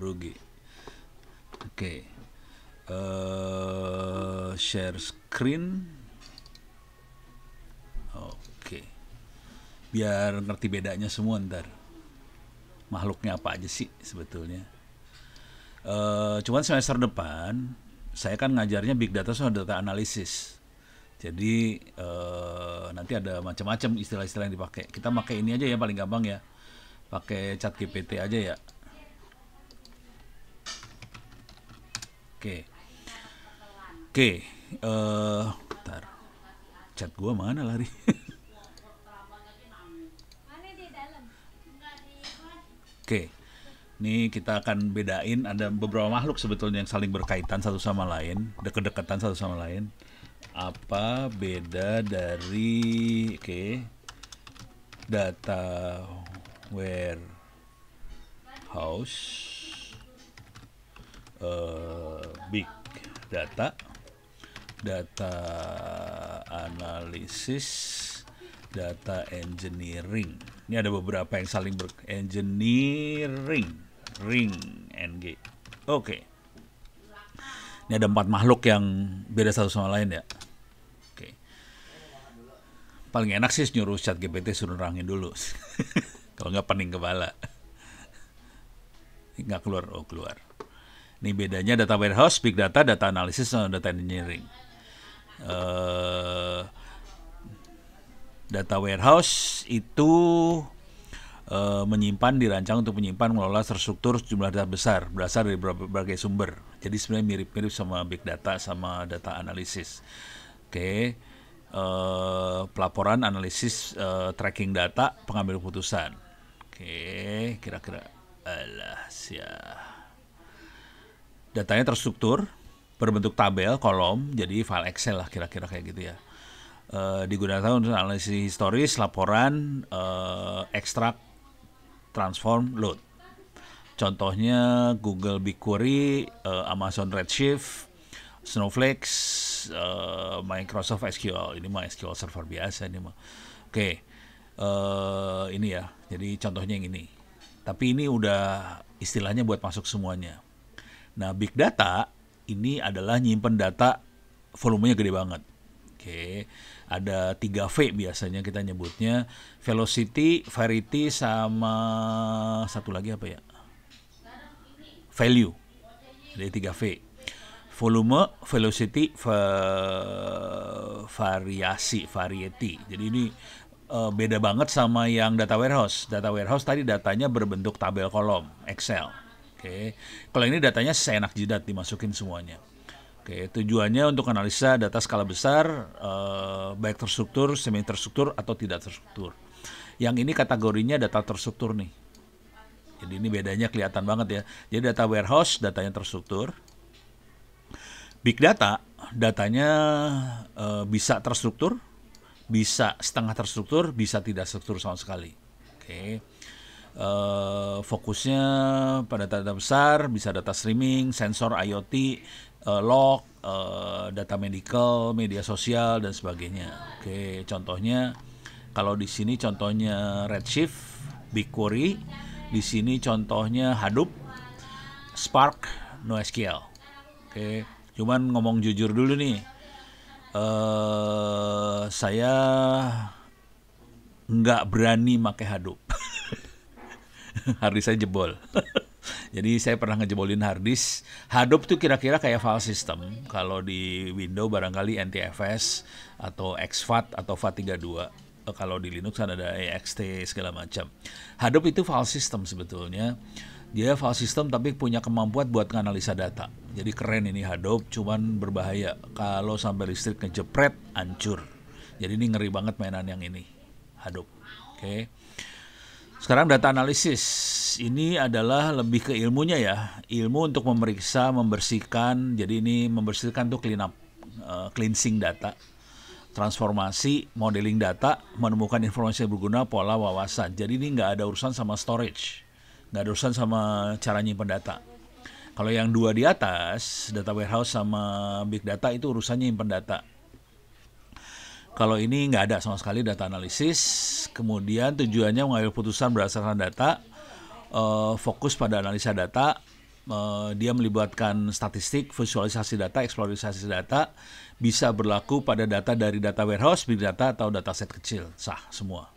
huruf G. Oke. Share screen. Oke. Biar ngerti bedanya semua ntar. Makhluknya apa aja sih sebetulnya. Cuman semester depan saya kan ngajarnya big data sama data analisis. Jadi nanti ada macam-macam istilah-istilah yang dipakai. Kita pakai ini aja ya paling gampang ya. Pakai ChatGPT aja ya. Oke. Bentar. Chat gua mana lari? Oke. Ini kita akan bedain, ada beberapa makhluk sebetulnya yang saling berkaitan satu sama lain, deket-deketan satu sama lain. Apa beda dari data warehouse, big data, data analisis, data engineering. Ini ada beberapa yang saling engineering, ring, ng. Oke. Ini ada 4 makhluk yang beda satu sama lain ya. Oke. Paling enak sih nyuruh ChatGPT suruh nerangin dulu. Kalau nggak pening kepala. Nggak keluar, keluar. Ini bedanya data warehouse, big data, data analisis, dan data engineering. Data warehouse itu menyimpan, dirancang untuk menyimpan, mengelola terstruktur jumlah data besar berasal dari berbagai sumber. Jadi sebenarnya mirip-mirip sama big data sama data analisis. Oke. Pelaporan, analisis, tracking data, pengambil keputusan. Oke, kira-kira datanya terstruktur berbentuk tabel, kolom, jadi file Excel lah kira-kira kayak gitu ya. Digunakan untuk analisis historis, laporan, ekstrak, transform, load. Contohnya Google BigQuery, Amazon Redshift, Snowflake, Microsoft SQL. Ini mah SQL Server biasa ini mah. Oke, ini ya. Jadi contohnya yang ini. Tapi ini udah istilahnya buat masuk semuanya. Nah, big data ini adalah nyimpen data volumenya gede banget. Oke, ada 3V biasanya kita nyebutnya, velocity, variety, sama satu lagi apa ya? Value. Jadi 3V. Volume, velocity, variety. Jadi ini beda banget sama yang data warehouse. Data warehouse tadi datanya berbentuk tabel kolom, Excel. Oke. Kalau ini datanya seenak jidat dimasukin semuanya. Oke, tujuannya untuk analisa data skala besar, baik terstruktur, semi terstruktur, atau tidak terstruktur. Yang ini kategorinya data terstruktur nih. Jadi ini bedanya kelihatan banget ya. Jadi data warehouse datanya terstruktur. Big data datanya bisa terstruktur, bisa setengah terstruktur, bisa tidak struktur sama sekali. Oke. Fokusnya pada data besar, bisa data streaming, sensor IoT, log, data medical, media sosial, dan sebagainya. Oke, contohnya kalau di sini contohnya Redshift, BigQuery, di sini contohnya Hadoop, Spark, NoSQL. Oke, cuman ngomong jujur dulu nih, saya nggak berani pakai Hadoop. Harddisk saya jebol. Jadi saya pernah ngejebolin harddisk. Hadoop tuh kira-kira kayak file system. Kalau di Windows barangkali NTFS atau exFAT atau FAT32. Kalau di Linux kan ada ext segala macam. Hadoop itu file system sebetulnya. Dia file system tapi punya kemampuan buat menganalisa data. Jadi keren ini Hadoop, cuman berbahaya. Kalau sampai listrik ngejepret, hancur. Jadi ini ngeri banget mainan yang ini. Hadoop. Oke. Sekarang data analisis ini adalah lebih ke ilmunya ya, ilmu untuk memeriksa, membersihkan. Jadi ini membersihkan tuh cleansing data, transformasi, modeling data, menemukan informasi yang berguna, pola, wawasan. Jadi ini nggak ada urusan sama storage, nggak ada urusan sama cara nyimpen data. Kalau yang dua di atas, data warehouse sama big data itu urusannya nyimpen data. Kalau ini nggak ada sama sekali data analisis, kemudian tujuannya mengambil putusan berdasarkan data, fokus pada analisa data, dia melibatkan statistik, visualisasi data, eksplorasi data, bisa berlaku pada data dari data warehouse, big data, atau dataset kecil, sah semua.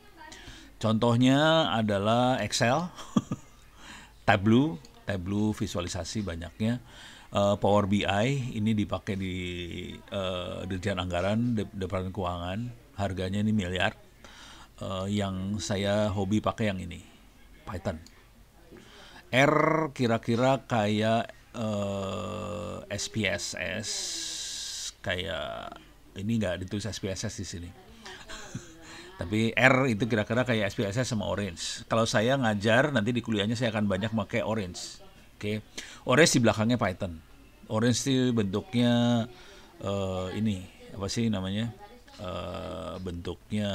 Contohnya adalah Excel, Tableau visualisasi banyaknya, Power BI ini dipakai di Dirjen Anggaran, Departemen Keuangan, harganya ini miliar. Yang saya hobi pakai yang ini, Python. R kira-kira kayak SPSS, kayak ini nggak ditulis SPSS di sini. Tapi R itu kira-kira kayak SPSS sama Orange. Kalau saya ngajar nanti di kuliahnya saya akan banyak pakai Orange. Oke. Orange di belakangnya Python. Orange itu bentuknya ini apa sih namanya? Bentuknya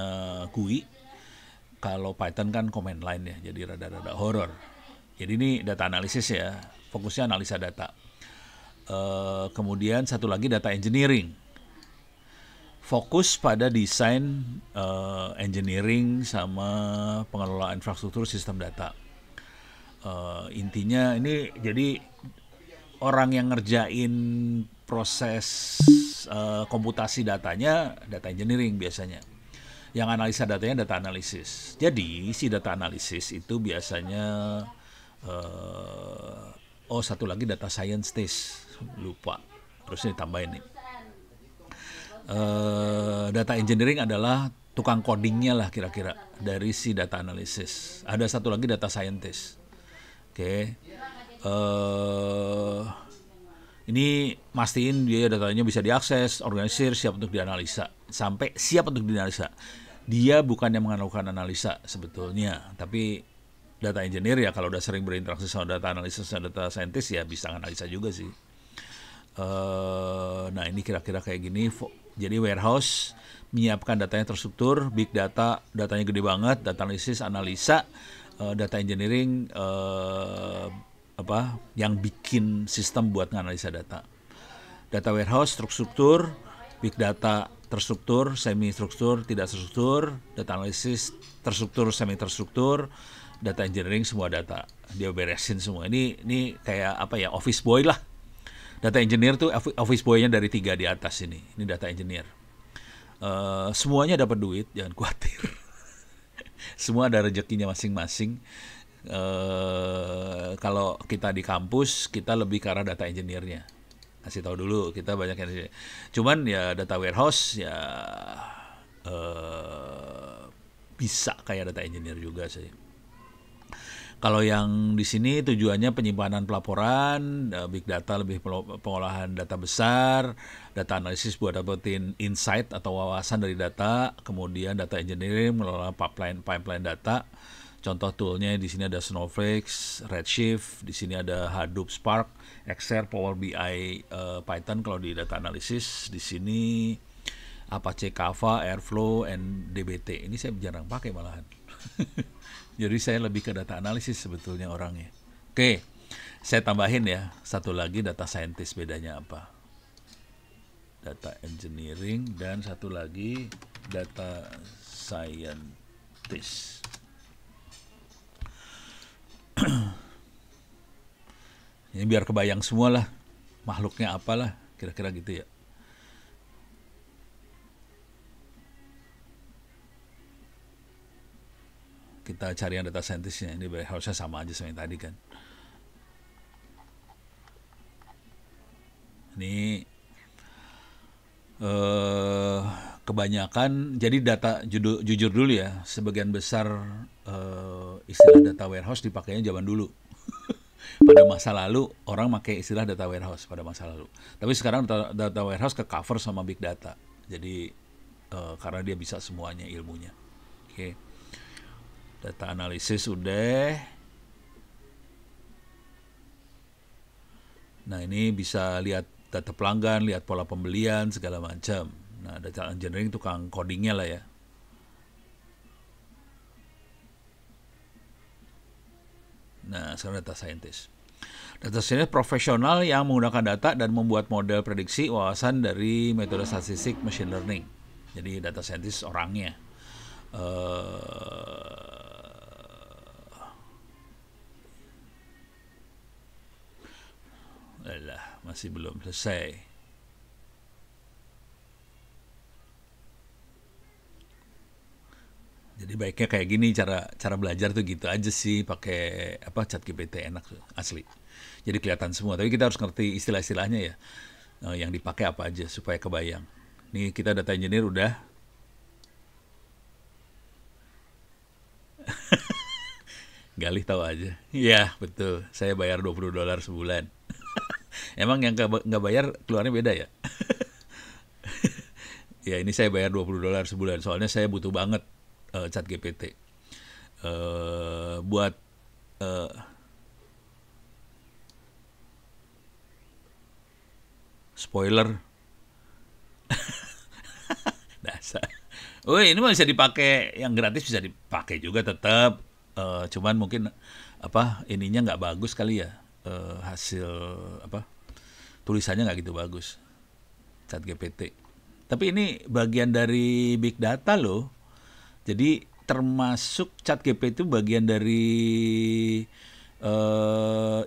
GUI. Kalau Python kan command line ya, jadi rada-rada horor. Jadi ini data analisis ya, fokusnya analisa data. Kemudian satu lagi data engineering. Fokus pada desain engineering sama pengelolaan infrastruktur sistem data. Intinya ini jadi orang yang ngerjain proses komputasi datanya, data engineering biasanya. Yang analisa datanya data analisis. Jadi si data analisis itu biasanya satu lagi data scientist, lupa. Terus ditambahin nih. Data engineering adalah tukang codingnya lah kira-kira dari si data analisis. Ada satu lagi data scientist. Oke. Ini mastiin dia datanya bisa diakses, organisir, siap untuk dianalisa. Sampai siap untuk dianalisa. Dia bukan yang melakukan analisa sebetulnya, tapi data engineer ya kalau udah sering berinteraksi sama data analisis dan data scientist ya bisa analisa juga sih. Nah ini kira-kira kayak gini. Jadi warehouse menyiapkan datanya terstruktur, big data, datanya gede banget, data analisis, analisa, data engineering yang bikin sistem buat menganalisa data. Data warehouse terstruktur, big data terstruktur, semi struktur, tidak terstruktur, data analisis terstruktur, semi terstruktur, data engineering semua data dia beresin semua. Ini kayak apa ya, office boy lah. Data engineer tuh office boy-nya dari 3 di atas ini. Ini data engineer. Semuanya dapat duit, jangan khawatir. Semua ada rezekinya masing-masing. Kalau kita di kampus kita lebih ke arah data engineer-nya. Kasih tahu dulu, kita banyak yang cuman ya data warehouse ya bisa kayak data engineer juga sih. Kalau yang di sini tujuannya penyimpanan pelaporan, big data lebih pengolahan data besar, data analisis buat dapetin insight atau wawasan dari data, kemudian data engineering mengelola pipeline data. Contoh toolnya di sini ada Snowflake, Redshift, di sini ada Hadoop, Spark, Excel, Power BI, Python. Kalau di data analisis di sini Apache Kava, Airflow, and DBT. Ini saya jarang pakai malahan. Jadi saya lebih ke data analisis sebetulnya orangnya. Oke, saya tambahin ya, satu lagi data scientist, bedanya apa? Data engineering dan satu lagi data scientist. Ini biar kebayang semua lah, makhluknya apalah, kira-kira gitu ya. Kita cari yang data scientistnya, ini harusnya sama aja sama yang tadi kan. Ini kebanyakan, jadi data jujur dulu ya, sebagian besar istilah data warehouse dipakainya zaman dulu. Pada masa lalu orang pakai istilah data warehouse pada masa lalu. Tapi sekarang data warehouse ke cover sama big data. Jadi karena dia bisa semuanya ilmunya. Oke. Data analisis udah. Nah ini bisa lihat data pelanggan, lihat pola pembelian, segala macam. Nah data engineering tukang codingnya lah ya. Nah sekarang data scientist. Data scientist profesional yang menggunakan data dan membuat model prediksi wawasan dari metode statistik machine learning. Jadi data scientist orangnya. Alah, masih belum selesai. Jadi baiknya kayak gini, cara cara belajar tuh gitu aja sih, pakai apa, ChatGPT enak tuh, asli. Jadi kelihatan semua, tapi kita harus ngerti istilah-istilahnya ya, yang dipakai apa aja supaya kebayang. Nih kita data engineer udah. Galih tahu aja. Iya, betul. Saya bayar $20 sebulan. Emang yang nggak bayar keluarnya beda ya? Ya ini saya bayar $20 sebulan. Soalnya saya butuh banget chat GPT. Buat eh, spoiler. Dasar. Oh ini mah bisa dipakai, yang gratis bisa dipakai juga tetap. Cuman mungkin apa ininya nggak bagus kali ya. Hasil apa tulisannya nggak gitu bagus. Chat GPT. Tapi ini bagian dari big data loh. Jadi termasuk chat GPT itu bagian dari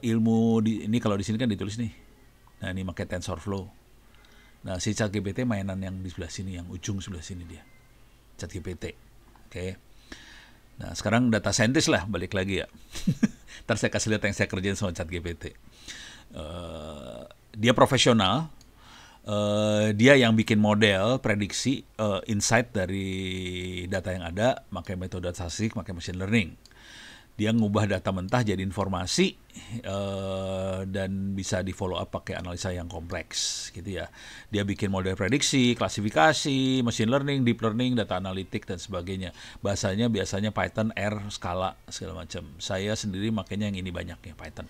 ilmu ini kalau di sini kan ditulis nih. Nah ini pakai TensorFlow. Nah si chat GPT mainan yang di sebelah sini, yang ujung sebelah sini dia. Chat GPT. Oke. Nah sekarang data scientist lah, balik lagi ya. Ntar saya kasih lihat yang saya kerjain sama chat GPT. Dia profesional. Dia yang bikin model prediksi insight dari data yang ada, pakai metode statistik, pakai machine learning. Dia ngubah data mentah jadi informasi dan bisa di follow up pakai analisa yang kompleks gitu ya. Dia bikin model prediksi, klasifikasi, machine learning, deep learning, data analitik dan sebagainya. Bahasanya biasanya Python, R, Scala segala macam. Saya sendiri makanya yang ini banyak ya, Python.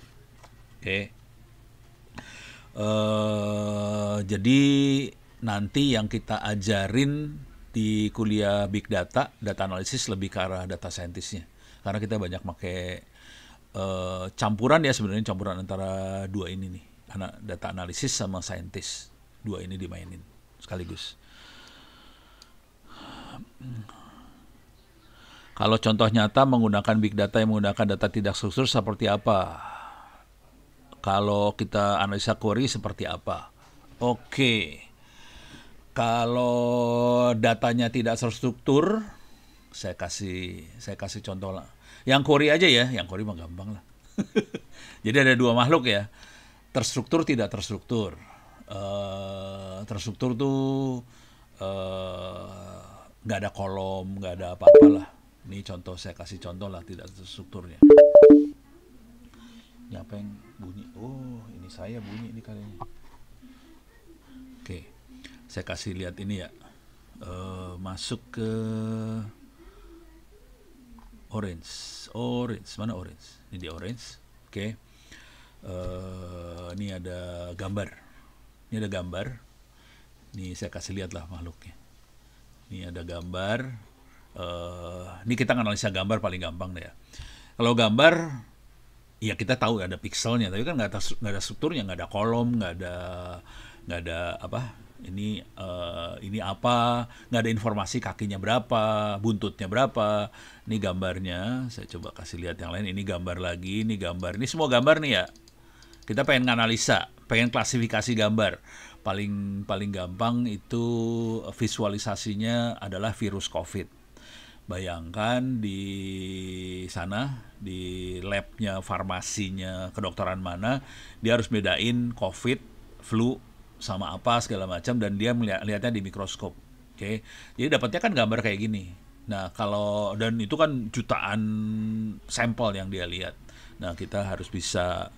Oke. Jadi nanti yang kita ajarin di kuliah Big Data, data analisis lebih ke arah data scientist-nya. Karena kita banyak pakai campuran ya, sebenarnya campuran antara dua ini nih, data analisis sama scientist. Dua ini dimainin sekaligus. Kalau contoh nyata menggunakan Big Data yang menggunakan data tidak struktur seperti apa? Kalau kita analisa query seperti apa? Oke. Kalau datanya tidak terstruktur, saya kasih contoh lah. Yang query aja ya, yang query mah gampang lah. Jadi ada dua makhluk ya. Terstruktur tidak terstruktur. Terstruktur tuh nggak ada kolom, nggak ada apa-apa lah. Ini contoh, saya kasih contoh lah tidak terstrukturnya. Ini apa yang bunyi? Oh, ini saya bunyi ini kayaknya. Oke, saya kasih lihat ini ya. Masuk ke orange. Mana orange? Ini di orange. Oke. Ini ada gambar. Ini saya kasih lihat lah makhluknya. Ini ada gambar. Ini kita analisa gambar paling gampang deh ya. Kalau gambar, ya kita tahu ada pixelnya, tapi kan nggak ada strukturnya, nggak ada kolom, nggak ada apa. Ini apa? Nggak ada informasi kakinya berapa, buntutnya berapa. Ini gambarnya. Saya coba kasih lihat yang lain. Ini gambar lagi, ini gambar. Ini semua gambar nih ya. Kita pengen nganalisa, pengen klasifikasi gambar. Paling gampang itu visualisasinya adalah virus COVID. Bayangkan di sana, di labnya, farmasinya, kedokteran mana, dia harus bedain COVID, flu, sama apa segala macam, dan dia melihatnya di mikroskop. Oke, jadi dapatnya kan gambar kayak gini. Nah dan itu kan jutaan sampel yang dia lihat. Nah kita harus bisa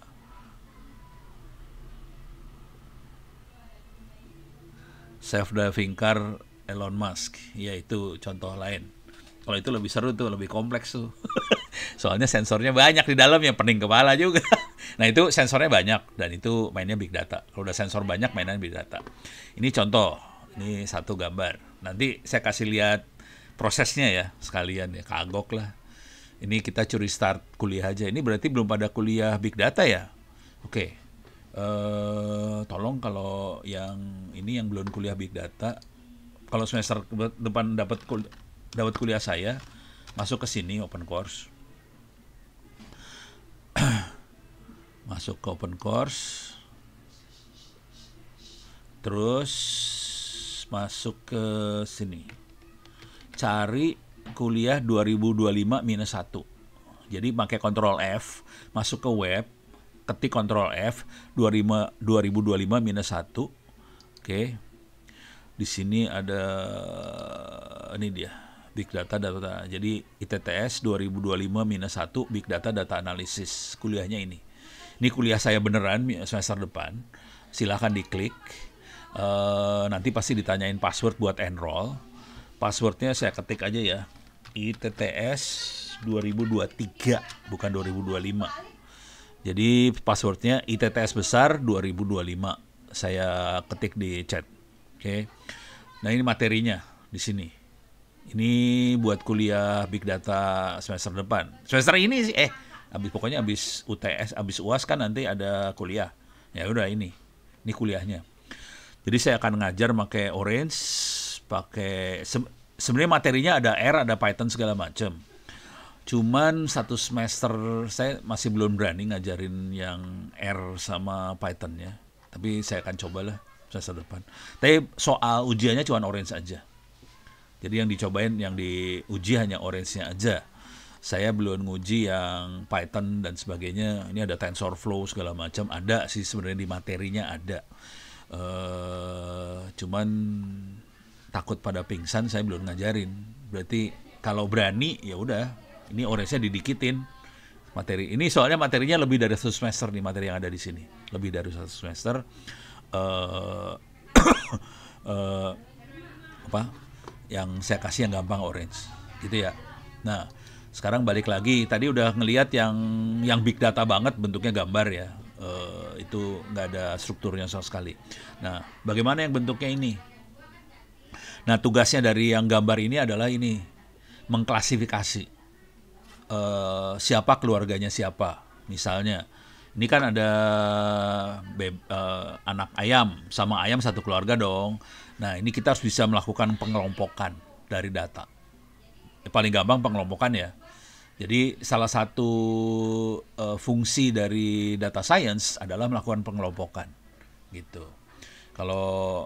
self-driving car Elon Musk, yaitu contoh lain. Kalau itu lebih seru tuh, lebih kompleks tuh. Soalnya sensornya banyak di dalamnya, pening kepala juga. Nah itu sensornya banyak, dan itu mainnya big data. Kalau udah sensor banyak, mainnya big data. Ini contoh, ini satu gambar. Nanti saya kasih lihat prosesnya ya, sekalian ya, kagok lah. Ini kita curi start kuliah aja. Ini berarti belum pada kuliah big data ya? Oke. Tolong kalau yang ini yang belum kuliah big data, kalau semester depan dapat kuliah saya, masuk ke sini open course. Masuk ke open course. Terus masuk ke sini. Cari kuliah 2025 minus 1. Jadi pakai Ctrl F, masuk ke web, ketik Ctrl F 2025 minus 1. Oke. Di sini ada ini dia, Big Data Data. Jadi ITTS 2025 minus 1 Big Data Data Analysis. Kuliahnya ini. Ini kuliah saya beneran semester depan. Silahkan diklik. Nanti pasti ditanyain password buat enroll. Passwordnya saya ketik aja ya. ITTS 2023 bukan 2025. Jadi passwordnya ITTS besar 2025. Saya ketik di chat. Oke. Nah, ini materinya di sini. Ini buat kuliah Big Data semester depan. Semester ini sih pokoknya habis UTS, habis UAS kan nanti ada kuliah. Ya udah ini. Ini kuliahnya. Jadi saya akan ngajar pakai Orange, pakai sebenarnya materinya ada R, ada Python segala macam. Cuman satu semester saya masih belum berani ngajarin yang R sama Python ya. Tapi saya akan cobalah semester depan. Tapi soal ujiannya cuma Orange aja. Jadi yang dicobain, yang diuji hanya Orange-nya aja. Saya belum nguji yang Python dan sebagainya. Ini ada TensorFlow segala macam. Ada sih sebenarnya di materinya ada. Cuman takut pada pingsan saya belum ngajarin. Berarti kalau berani ya udah. Ini Orange-nya didikitin. Materi ini soalnya materinya lebih dari 1 semester nih materi yang ada di sini. Lebih dari 1 semester. Yang saya kasih yang gampang Orange gitu ya. Nah, sekarang balik lagi, tadi udah ngelihat yang big data banget bentuknya gambar ya. Itu nggak ada strukturnya sama sekali. Nah, bagaimana yang bentuknya ini? Nah, tugasnya dari yang gambar ini adalah ini, mengklasifikasi siapa keluarganya siapa. Misalnya ini kan ada anak ayam, sama ayam satu keluarga dong. Nah, ini kita harus bisa melakukan pengelompokan dari data. Paling gampang pengelompokan ya. Jadi salah satu fungsi dari data science adalah melakukan pengelompokan, gitu. Kalau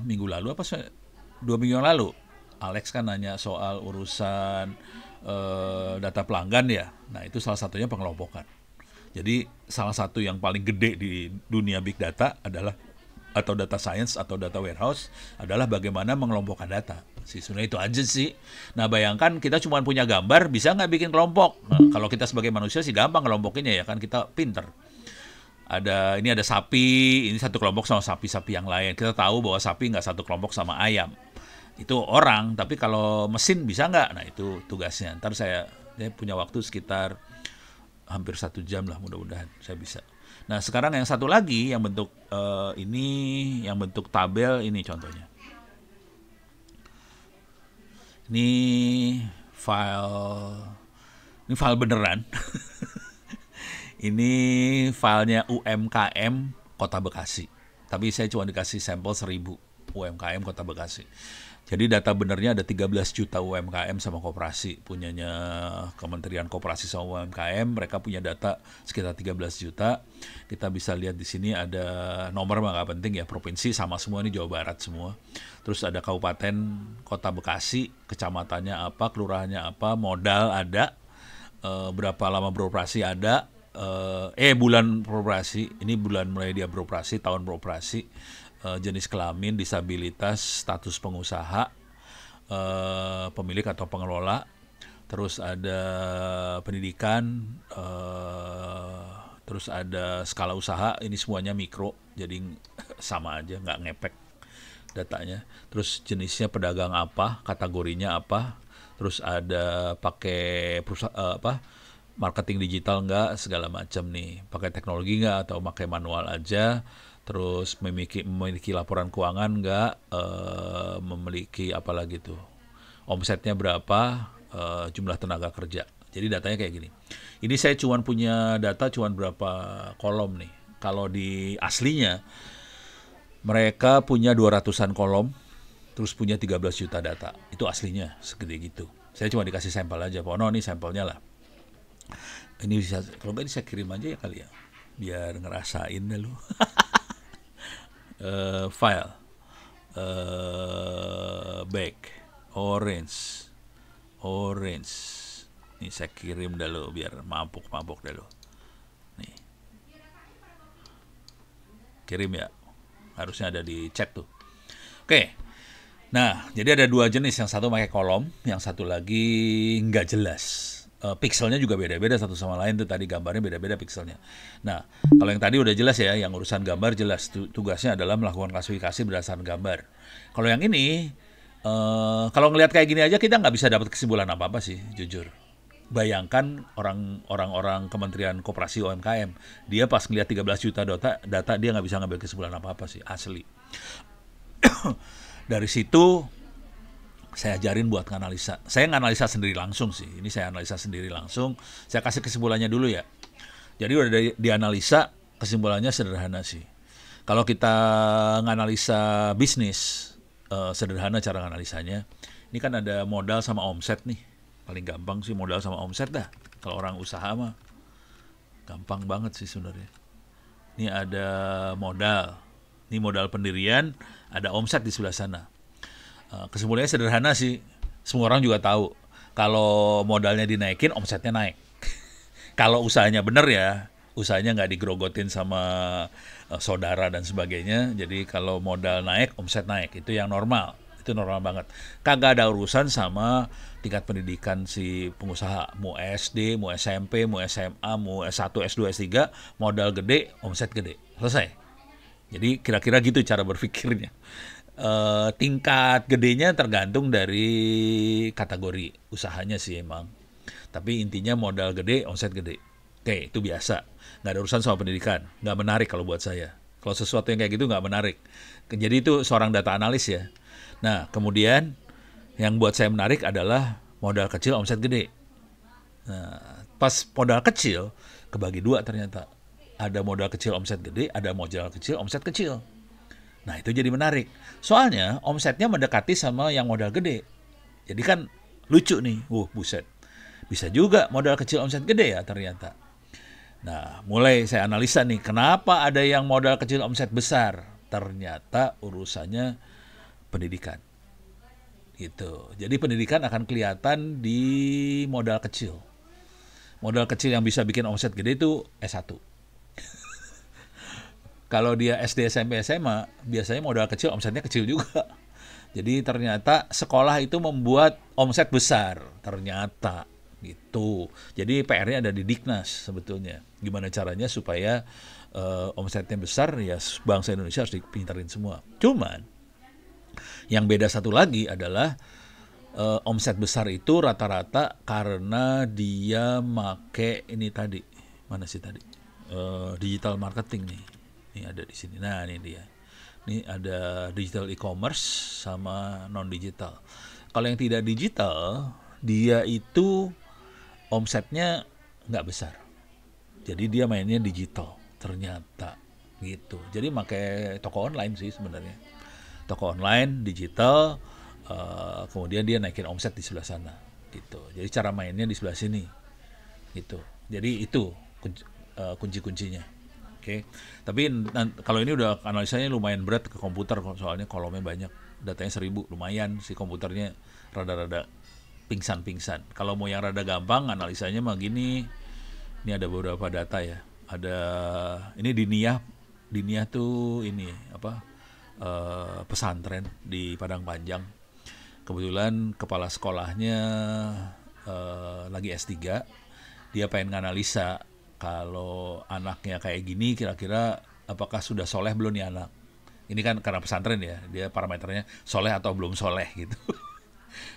minggu lalu 2 minggu yang lalu, Alex kan nanya soal urusan data pelanggan ya. Nah, itu salah satunya pengelompokan. Jadi salah satu yang paling gede di dunia big data adalah, atau data science atau data warehouse, adalah bagaimana mengelompokkan data. Sebenarnya itu aja sih. Nah, bayangkan kita cuma punya gambar, bisa nggak bikin kelompok? Nah, kalau kita sebagai manusia sih gampang ngelompokinnya ya kan, kita pinter. Ini ada sapi, ini satu kelompok sama sapi-sapi yang lain. Kita tahu bahwa sapi nggak satu kelompok sama ayam. Itu orang, tapi kalau mesin bisa nggak? Nah, itu tugasnya. Ntar saya punya waktu sekitar hampir 1 jam lah, mudah-mudahan saya bisa. Nah, sekarang yang satu lagi yang bentuk yang bentuk tabel ini contohnya. Ini file beneran. Ini filenya UMKM Kota Bekasi. Tapi saya cuma dikasih sampel 1000 UMKM Kota Bekasi. Jadi data benernya ada 13 juta UMKM sama koperasi. Punyanya Kementerian Koperasi sama UMKM, mereka punya data sekitar 13 juta. Kita bisa lihat di sini ada nomor nggak penting ya, provinsi sama semua, ini Jawa Barat semua. Terus ada kabupaten Kota Bekasi, kecamatannya apa, kelurahannya apa, modal ada, berapa lama beroperasi ada, bulan beroperasi, ini bulan mulai dia beroperasi, tahun beroperasi, jenis kelamin, disabilitas, status pengusaha, pemilik atau pengelola, terus ada pendidikan, terus ada skala usaha, ini semuanya mikro, jadi sama aja, nggak ngepek datanya. Terus jenisnya pedagang apa, kategorinya apa, terus ada pakai marketing digital nggak, segala macam nih, pakai teknologi nggak atau pakai manual aja. Terus memiliki laporan keuangan nggak, memiliki apa lagi tuh, omsetnya berapa, jumlah tenaga kerja. Jadi datanya kayak gini. Ini saya cuma punya data cuma berapa kolom nih. Kalau di aslinya mereka punya 200-an kolom, terus punya 13 juta data. Itu aslinya segede gitu. Saya cuma dikasih sampel aja. Oh, ini sampelnya lah. Ini bisa, kalau nggak ini saya kirim aja ya kali ya, biar ngerasain deh lu. File, back, orange. Ini saya kirim dulu biar mabuk dulu. Nih, kirim ya, harusnya ada di chat tuh. Oke. Nah, jadi ada dua jenis, yang satu pakai kolom, yang satu lagi nggak jelas. Pixelnya juga beda-beda satu sama lain tuh, tadi gambarnya beda-beda pixelnya. Nah, kalau yang tadi udah jelas ya, yang urusan gambar jelas, tugasnya adalah melakukan klasifikasi berdasarkan gambar. Kalau yang ini, kalau ngelihat kayak gini aja kita nggak bisa dapat kesimpulan apa-apa sih, jujur. Bayangkan orang-orang Kementerian Koperasi UMKM, dia pas ngelihat 13 juta data dia nggak bisa ngambil kesimpulan apa-apa sih, asli. Dari situ saya ajarin buat nganalisa. Saya nganalisa sendiri langsung sih. Ini saya analisa sendiri langsung. Saya kasih kesimpulannya dulu ya. Jadi udah dianalisa, kesimpulannya sederhana sih. Kalau kita nganalisa bisnis, sederhana cara nganalisanya. Ini kan ada modal sama omset nih. Paling gampang sih modal sama omset dah. Kalau orang usaha mah gampang banget sih sebenarnya. Ini ada modal. Ini modal pendirian, ada omset di sebelah sana. Kesimpulannya sederhana sih, semua orang juga tahu. Kalau modalnya dinaikin, omsetnya naik. Kalau usahanya bener ya, usahanya nggak digerogotin sama saudara dan sebagainya. Jadi kalau modal naik, omset naik. Itu yang normal. Itu normal banget. Kagak ada urusan sama tingkat pendidikan si pengusaha. Mau SD, mau SMP, mau SMA, mau S1, S2, S3, modal gede, omset gede. Selesai. Jadi kira-kira gitu cara berpikirnya. Tingkat gedenya tergantung dari kategori usahanya sih emang. Tapi intinya modal gede, omset gede. Oke, itu biasa. Nggak ada urusan sama pendidikan. Nggak menarik kalau buat saya. Kalau sesuatu yang kayak gitu nggak menarik. Jadi itu seorang data analis ya. Nah, kemudian yang buat saya menarik adalah modal kecil, omset gede. Nah, pas modal kecil, kebagi dua ternyata. Ada modal kecil, omset gede, ada modal kecil, omset kecil. Nah, itu jadi menarik. Soalnya omsetnya mendekati sama yang modal gede. Jadi kan lucu nih. Buset. Bisa juga modal kecil omset gede ya ternyata. Nah, mulai saya analisa nih. Kenapa ada yang modal kecil omset besar? Ternyata urusannya pendidikan. Gitu. Jadi pendidikan akan kelihatan di modal kecil. Modal kecil yang bisa bikin omset gede itu S1. Kalau dia SD, SMP, SMA, biasanya modal kecil, omsetnya kecil juga. Jadi ternyata sekolah itu membuat omset besar, ternyata gitu. Jadi PR-nya ada di Diknas sebetulnya. Gimana caranya supaya omsetnya besar, ya bangsa Indonesia harus dipintarin semua. Cuman, yang beda satu lagi adalah omset besar itu rata-rata karena dia make ini tadi. Mana sih tadi? Digital marketing nih. Ini ada di sini. Nah, ini dia. Ini ada digital e-commerce sama non-digital. Kalau yang tidak digital, dia itu omsetnya nggak besar. Jadi dia mainnya digital, ternyata gitu. Jadi pakai toko online sih sebenarnya. Toko online, digital, kemudian dia naikin omset di sebelah sana. Gitu. Jadi cara mainnya di sebelah sini. Gitu. Jadi itu kunci-kuncinya. Oke, tapi kalau ini udah analisanya lumayan berat ke komputer, soalnya kolomnya banyak, datanya 1000, lumayan si komputernya rada-rada pingsan-pingsan. Kalau mau yang rada gampang, analisanya mah gini. Ini ada beberapa data ya. Ada ini Diniyah tuh ini apa? Pesantren di Padang Panjang. Kebetulan kepala sekolahnya lagi S3. Dia pengen nganalisa kalau anaknya kayak gini, kira-kira apakah sudah soleh belum nih anak? Ini kan karena pesantren ya, dia parameternya soleh atau belum soleh gitu.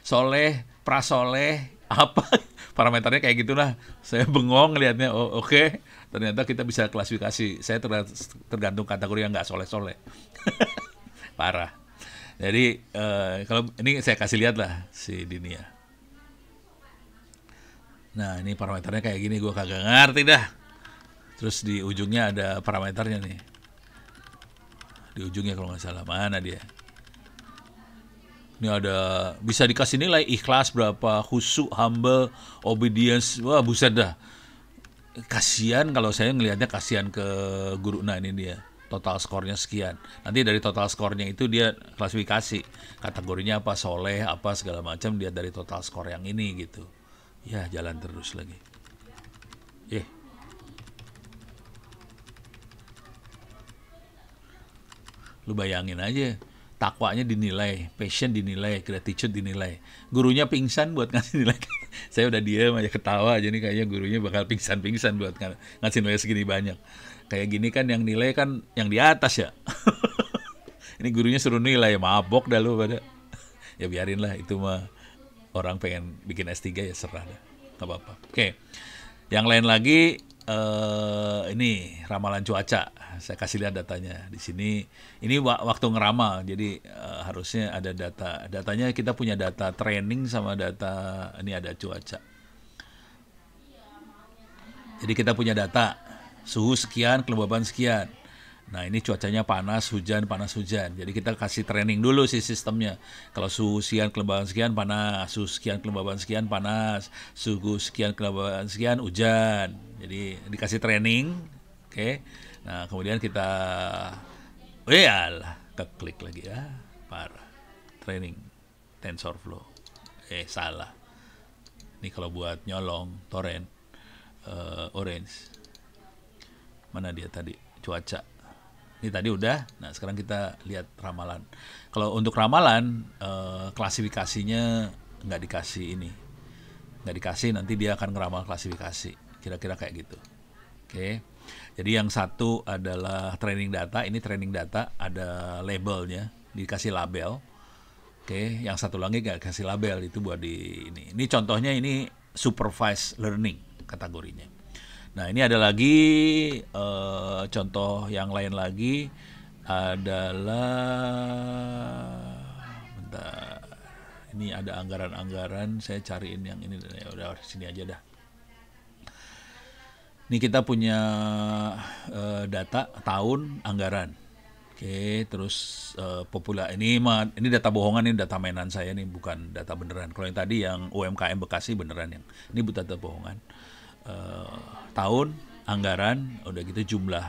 Soleh, prasoleh, apa parameternya kayak gitulah. Saya bengong lihatnya. Oh, oke. Ternyata kita bisa klasifikasi. Saya tergantung kategori yang nggak soleh-soleh. Parah. Jadi kalau ini saya kasih lihat lah si Diniyah. Nah, ini parameternya kayak gini, gue kagak ngerti dah. Terus di ujungnya ada parameternya nih. Di ujungnya kalau nggak salah, mana dia? Ini ada, bisa dikasih nilai ikhlas berapa, khusyuk, humble, obedience. Wah, buset dah. Kasian kalau saya ngelihatnya, kasihan ke guru. Nah, ini dia. total skornya sekian. Nanti dari total skornya itu dia klasifikasi kategorinya apa, soleh apa segala macam, dia dari total skor yang ini gitu. Ya jalan terus lagi. Eh, lu bayangin aja, takwanya dinilai, passion dinilai, gratitude dinilai. Gurunya pingsan buat ngasih nilai. Saya udah diam aja ketawa aja nih, kayaknya gurunya bakal pingsan-pingsan buat ngasih nilai segini banyak. Kayak gini kan yang nilai kan yang di atas ya. Ini gurunya suruh nilai, mabok dah lu pada. Ya biarin lah, itu mah orang pengen bikin S3 ya serah dah. Gak apa-apa. Oke. Yang lain lagi ini ramalan cuaca. Saya kasih lihat datanya di sini. Ini waktu ngeramal, jadi harusnya ada data. Datanya kita punya data training sama data ini ada cuaca. Jadi kita punya data suhu sekian, kelembaban sekian. Nah ini cuacanya panas hujan. Jadi kita kasih training dulu sih sistemnya. Kalau suhu sekian, kelembaban sekian panas, suhu sekian, kelembaban sekian panas, suhu sekian, kelembaban sekian hujan. Jadi dikasih training, oke. Nah kemudian kita, keklik lagi ya, parah. Training TensorFlow. Salah. Ini kalau buat nyolong torrent, Orange. Mana dia tadi? Cuaca. Ini tadi udah. Nah sekarang kita lihat ramalan. Kalau untuk ramalan klasifikasinya nggak dikasih ini, nggak dikasih, nanti dia akan ngeramal klasifikasi. Kira-kira kayak gitu. Oke. Jadi yang satu adalah training data. Ini training data ada labelnya, dikasih label. Oke. Yang satu lagi nggak kasih label, itu buat di ini. Ini contohnya, ini supervised learning kategorinya. Nah ini ada lagi contoh yang lain lagi adalah, bentar, ini ada anggaran-anggaran, saya cariin yang ini, ya udah sini aja dah. Ini kita punya data tahun anggaran, oke, terus ini data bohongan, ini data mainan saya nih, bukan data beneran. Kalau yang tadi yang UMKM Bekasi beneran, yang ini data bohongan. Tahun, anggaran, udah gitu jumlah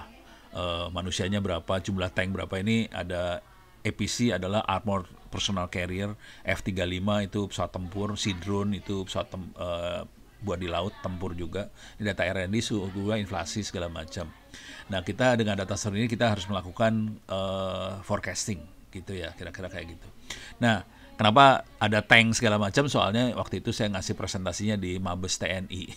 manusianya berapa, jumlah tank berapa. Ini ada APC adalah Armored Personnel Carrier, F-35 itu pesawat tempur, Sea Drone itu pesawat buat di laut, tempur juga. Ini data R&D, suhu gula, inflasi segala macam. Nah kita dengan data seperti ini kita harus melakukan forecasting gitu ya, kira-kira kayak gitu. Nah kenapa ada tank segala macam? Soalnya waktu itu saya ngasih presentasinya di Mabes TNI.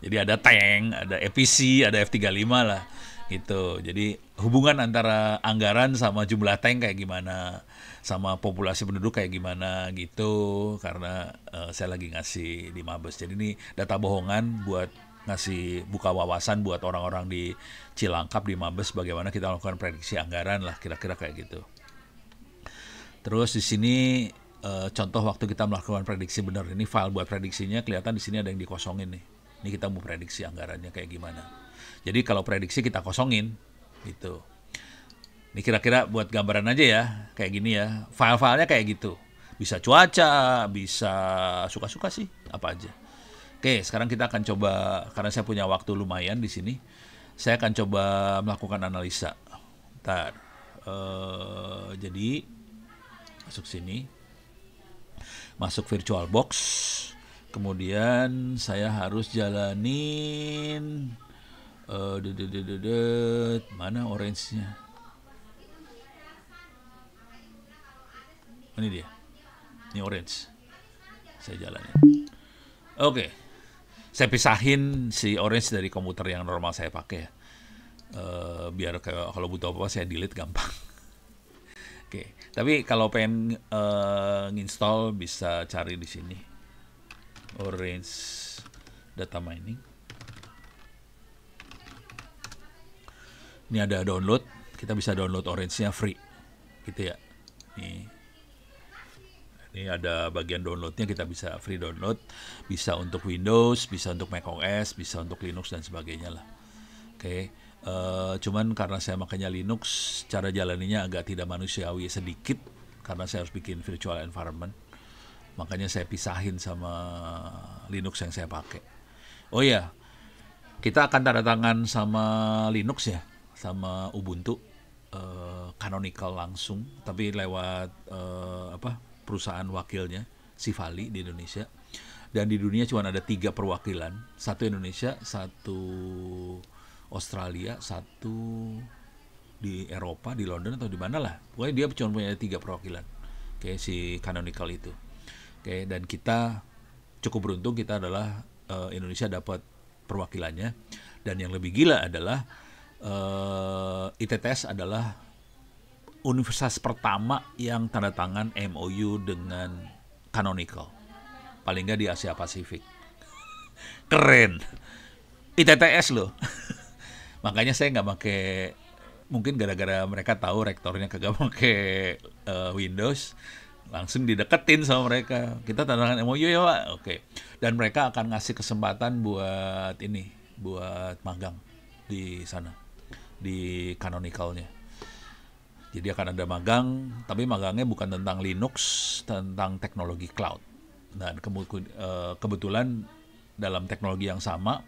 Jadi ada tank, ada APC, ada F-35 lah gitu. Jadi hubungan antara anggaran sama jumlah tank kayak gimana, sama populasi penduduk kayak gimana gitu, karena saya lagi ngasih di Mabes. Jadi ini data bohongan buat ngasih buka wawasan buat orang-orang di Cilangkap, di Mabes, bagaimana kita melakukan prediksi anggaran lah, kira-kira kayak gitu. Terus di sini contoh waktu kita melakukan prediksi benar. Ini file buat prediksinya, kelihatan di sini ada yang dikosongin nih. Ini kita mau prediksi anggarannya kayak gimana. Jadi kalau prediksi kita kosongin gitu. Ini kira-kira buat gambaran aja ya, kayak gini ya. File-filenya kayak gitu. Bisa cuaca, bisa suka-suka sih, apa aja. Oke, sekarang kita akan coba, karena saya punya waktu lumayan di sini, saya akan coba melakukan analisa. Ntar, jadi masuk sini, masuk VirtualBox. Kemudian saya harus jalanin mana orange-nya? Ini dia. Ini orange. Saya jalanin. Oke. Saya pisahin si orange dari komputer yang normal saya pakai ya. Biar kalau butuh apa saya delete gampang. Oke. Tapi kalau pengen nginstall bisa cari di sini. Orange data mining. Ini ada download, kita bisa download orange-nya free, gitu ya. Ini ada bagian downloadnya, kita bisa free download, bisa untuk Windows, bisa untuk macOS, bisa untuk Linux dan sebagainya lah. Oke. Cuman karena saya makanya Linux, cara jalaninya agak tidak manusiawi sedikit, karena saya harus bikin virtual environment. Makanya saya pisahin sama Linux yang saya pakai. Oh iya, kita akan tanda tangan sama Linux ya, sama Ubuntu. Canonical langsung, tapi lewat perusahaan wakilnya Sivali di Indonesia. Dan di dunia cuma ada 3 perwakilan, satu Indonesia, satu Australia, satu di Eropa, di London atau di mana lah. Pokoknya dia cuma punya 3 perwakilan. Oke, si Canonical itu. Oke, dan kita cukup beruntung, kita adalah Indonesia dapat perwakilannya. Dan yang lebih gila adalah ITTS adalah universitas pertama yang tanda tangan MOU dengan Canonical. Paling nggak di Asia Pasifik. Keren. ITTS loh. Makanya saya nggak pakai, mungkin gara-gara mereka tahu rektornya kagak pakai Windows, langsung dideketin sama mereka. Kita tanda tangan MOU ya Pak. Oke. Dan mereka akan ngasih kesempatan buat buat magang di sana, di Canonicalnya. Jadi akan ada magang, tapi magangnya bukan tentang Linux, tentang teknologi cloud. Dan kebetulan dalam teknologi yang sama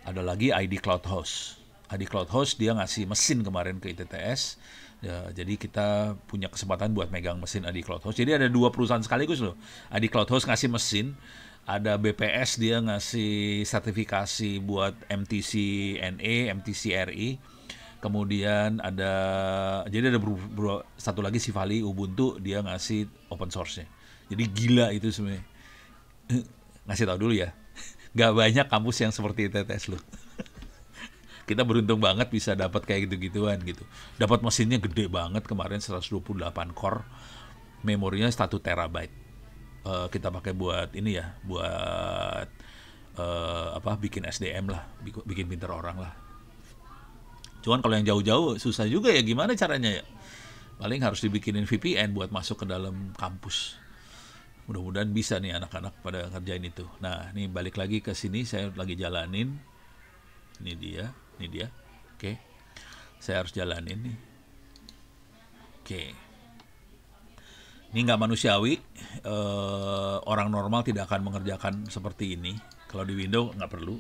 ada lagi ID Cloud Host. ID Cloud Host dia ngasih mesin kemarin ke ITTS. Ya, jadi kita punya kesempatan buat megang mesin ID Cloud Host. Jadi ada 2 perusahaan sekaligus loh. ID Cloud Host ngasih mesin, ada BPS dia ngasih sertifikasi buat MTC NE, MTC RI. Kemudian jadi ada satu lagi Sivali Ubuntu, dia ngasih open source-nya. Jadi gila itu sebenarnya. Ngasih tahu dulu ya, nggak banyak kampus yang seperti ITTS loh. Kita beruntung banget bisa dapat kayak gitu-gituan gitu. Dapat mesinnya gede banget kemarin, 128 core, memorinya 1 terabyte. Kita pakai buat buat bikin SDM lah, bikin pinter orang lah. Cuman kalau yang jauh-jauh susah juga ya, gimana caranya ya? Paling harus dibikinin VPN buat masuk ke dalam kampus. Mudah-mudahan bisa nih anak-anak pada ngerjain itu. Nah, ini balik lagi ke sini, saya lagi jalanin. Ini dia. Oke. Saya harus jalanin nih. Oke. Ini nggak manusiawi. Orang normal tidak akan mengerjakan seperti ini. Kalau di Windows nggak perlu.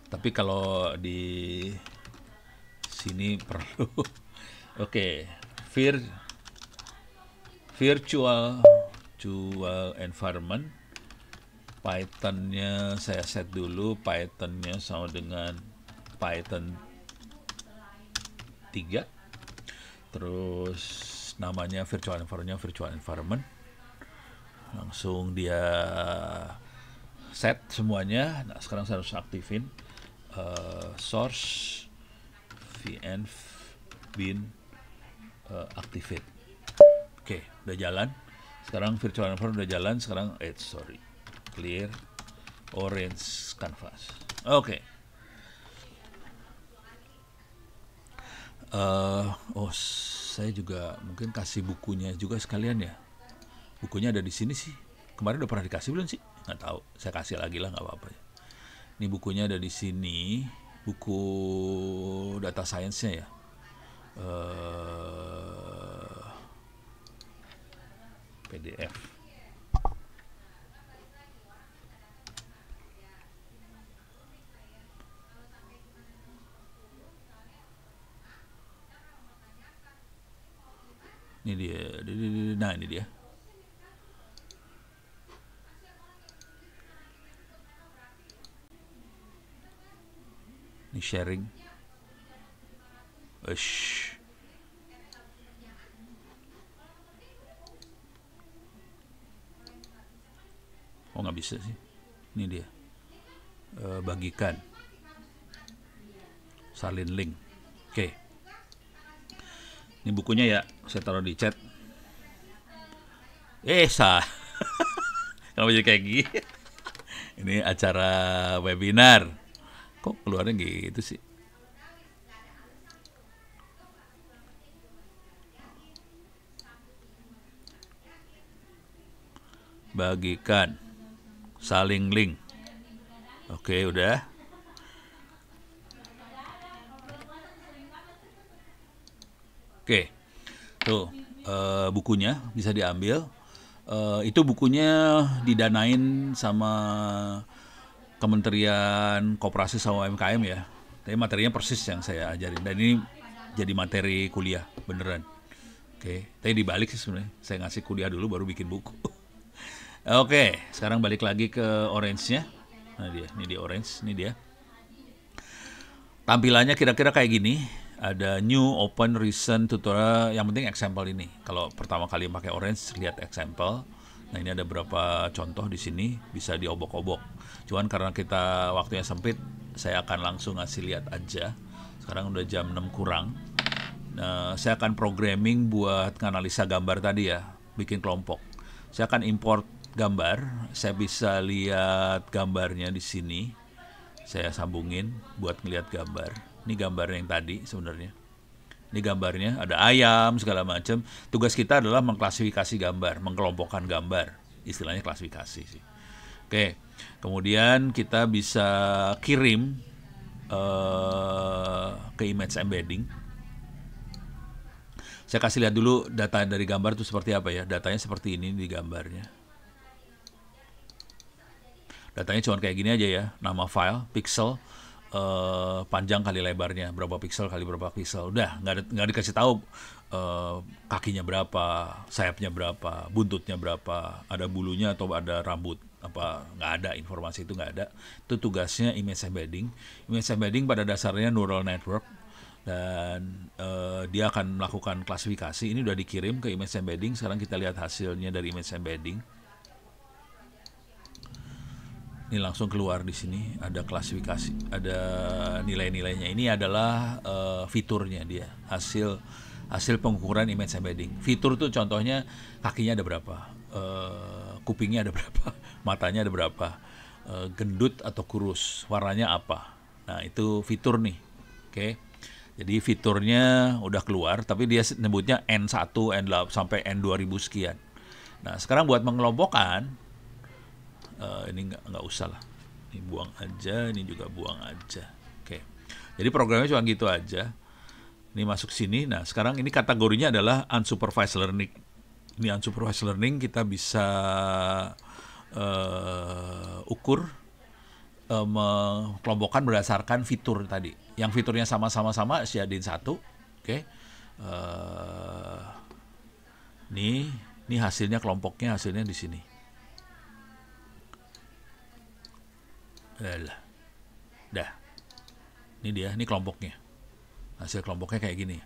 Tapi kalau di sini perlu. Oke. Virtual environment, Python-nya saya set dulu, Python-nya sama dengan Python 3, terus namanya virtual environment, langsung dia set semuanya. Nah sekarang saya harus aktifin source vn bin activate. Oke, udah jalan. Sekarang virtual environment udah jalan. Sekarang clear orange canvas. Oke. Saya juga mungkin kasih bukunya juga sekalian ya. Bukunya ada di sini sih. Kemarin udah pernah dikasih belum sih? Nggak tahu. Saya kasih lagi lah, nggak apa-apa ya. Ini bukunya ada di sini. Buku data science-nya ya. PDF. Ini dia. Nah, ini dia. Ini sharing. Oh, nggak bisa sih. Ini dia. Bagikan. Salin link. Oke. Ini bukunya ya, saya taruh di chat. Kenapa jadi kayak gini? Ini acara webinar. Kok keluarnya gitu sih? Bagikan. Saling link. Oke, udah. Oke. Tuh, bukunya bisa diambil. Itu bukunya didanain sama Kementerian Koperasi sama UMKM ya. Tapi materinya persis yang saya ajarin. Dan ini jadi materi kuliah beneran. Oke, tapi dibalik sih sebenarnya. Saya ngasih kuliah dulu baru bikin buku. Oke, sekarang balik lagi ke orange-nya. Nah ini dia orange, ini dia. Tampilannya kira-kira kayak gini. Ada new, open, recent, tutorial. Yang penting example ini. Kalau pertama kali pakai orange, lihat example. Nah ini ada beberapa contoh di sini, bisa diobok-obok. Cuman karena kita waktunya sempit, saya akan langsung ngasih lihat aja. Sekarang udah jam 6 kurang. Nah, saya akan programming buat analisa gambar tadi ya, bikin kelompok. Saya akan import gambar, saya bisa lihat gambarnya di sini. Saya sambungin buat ngelihat gambar. Ini gambarnya yang tadi sebenarnya. Ini gambarnya, ada ayam segala macam. Tugas kita adalah mengklasifikasi gambar, mengkelompokkan gambar. Istilahnya klasifikasi sih. Oke, kemudian kita bisa kirim ke image embedding. Saya kasih lihat dulu data dari gambar itu seperti apa ya. Datanya seperti ini di gambarnya. Datanya cuma kayak gini aja ya. Nama file, pixel, panjang kali lebarnya, berapa pixel kali berapa pixel. Udah, nggak dikasih tahu kakinya berapa, sayapnya berapa, buntutnya berapa, ada bulunya atau ada rambut. Apa nggak ada, informasi itu nggak ada. Itu tugasnya image embedding. Image embedding pada dasarnya neural network. Dan dia akan melakukan klasifikasi. Ini udah dikirim ke image embedding. Sekarang kita lihat hasilnya dari image embedding. Ini langsung keluar di sini. Ada klasifikasi, ada nilai-nilainya. Ini adalah fiturnya dia, hasil pengukuran image embedding. Fitur tuh contohnya kakinya ada berapa, kupingnya ada berapa, matanya ada berapa, gendut atau kurus, warnanya apa. Nah itu fitur nih. Oke. Jadi fiturnya udah keluar, tapi dia nyebutnya N1, N8 sampai N2000 sekian. Nah sekarang buat mengelompokkan, ini nggak usah lah. Ini buang aja, ini juga buang aja. Oke. Jadi programnya cuma gitu aja. Ini masuk sini. Nah sekarang ini kategorinya adalah unsupervised learning. Ini unsupervised learning kita bisa ukur, mengelompokkan berdasarkan fitur tadi. Yang fiturnya sama-sama jadiin satu. Oke. Ini hasilnya, kelompoknya hasilnya di sini. Dah. Ini dia, ini kelompoknya. Hasil kelompoknya kayak gini.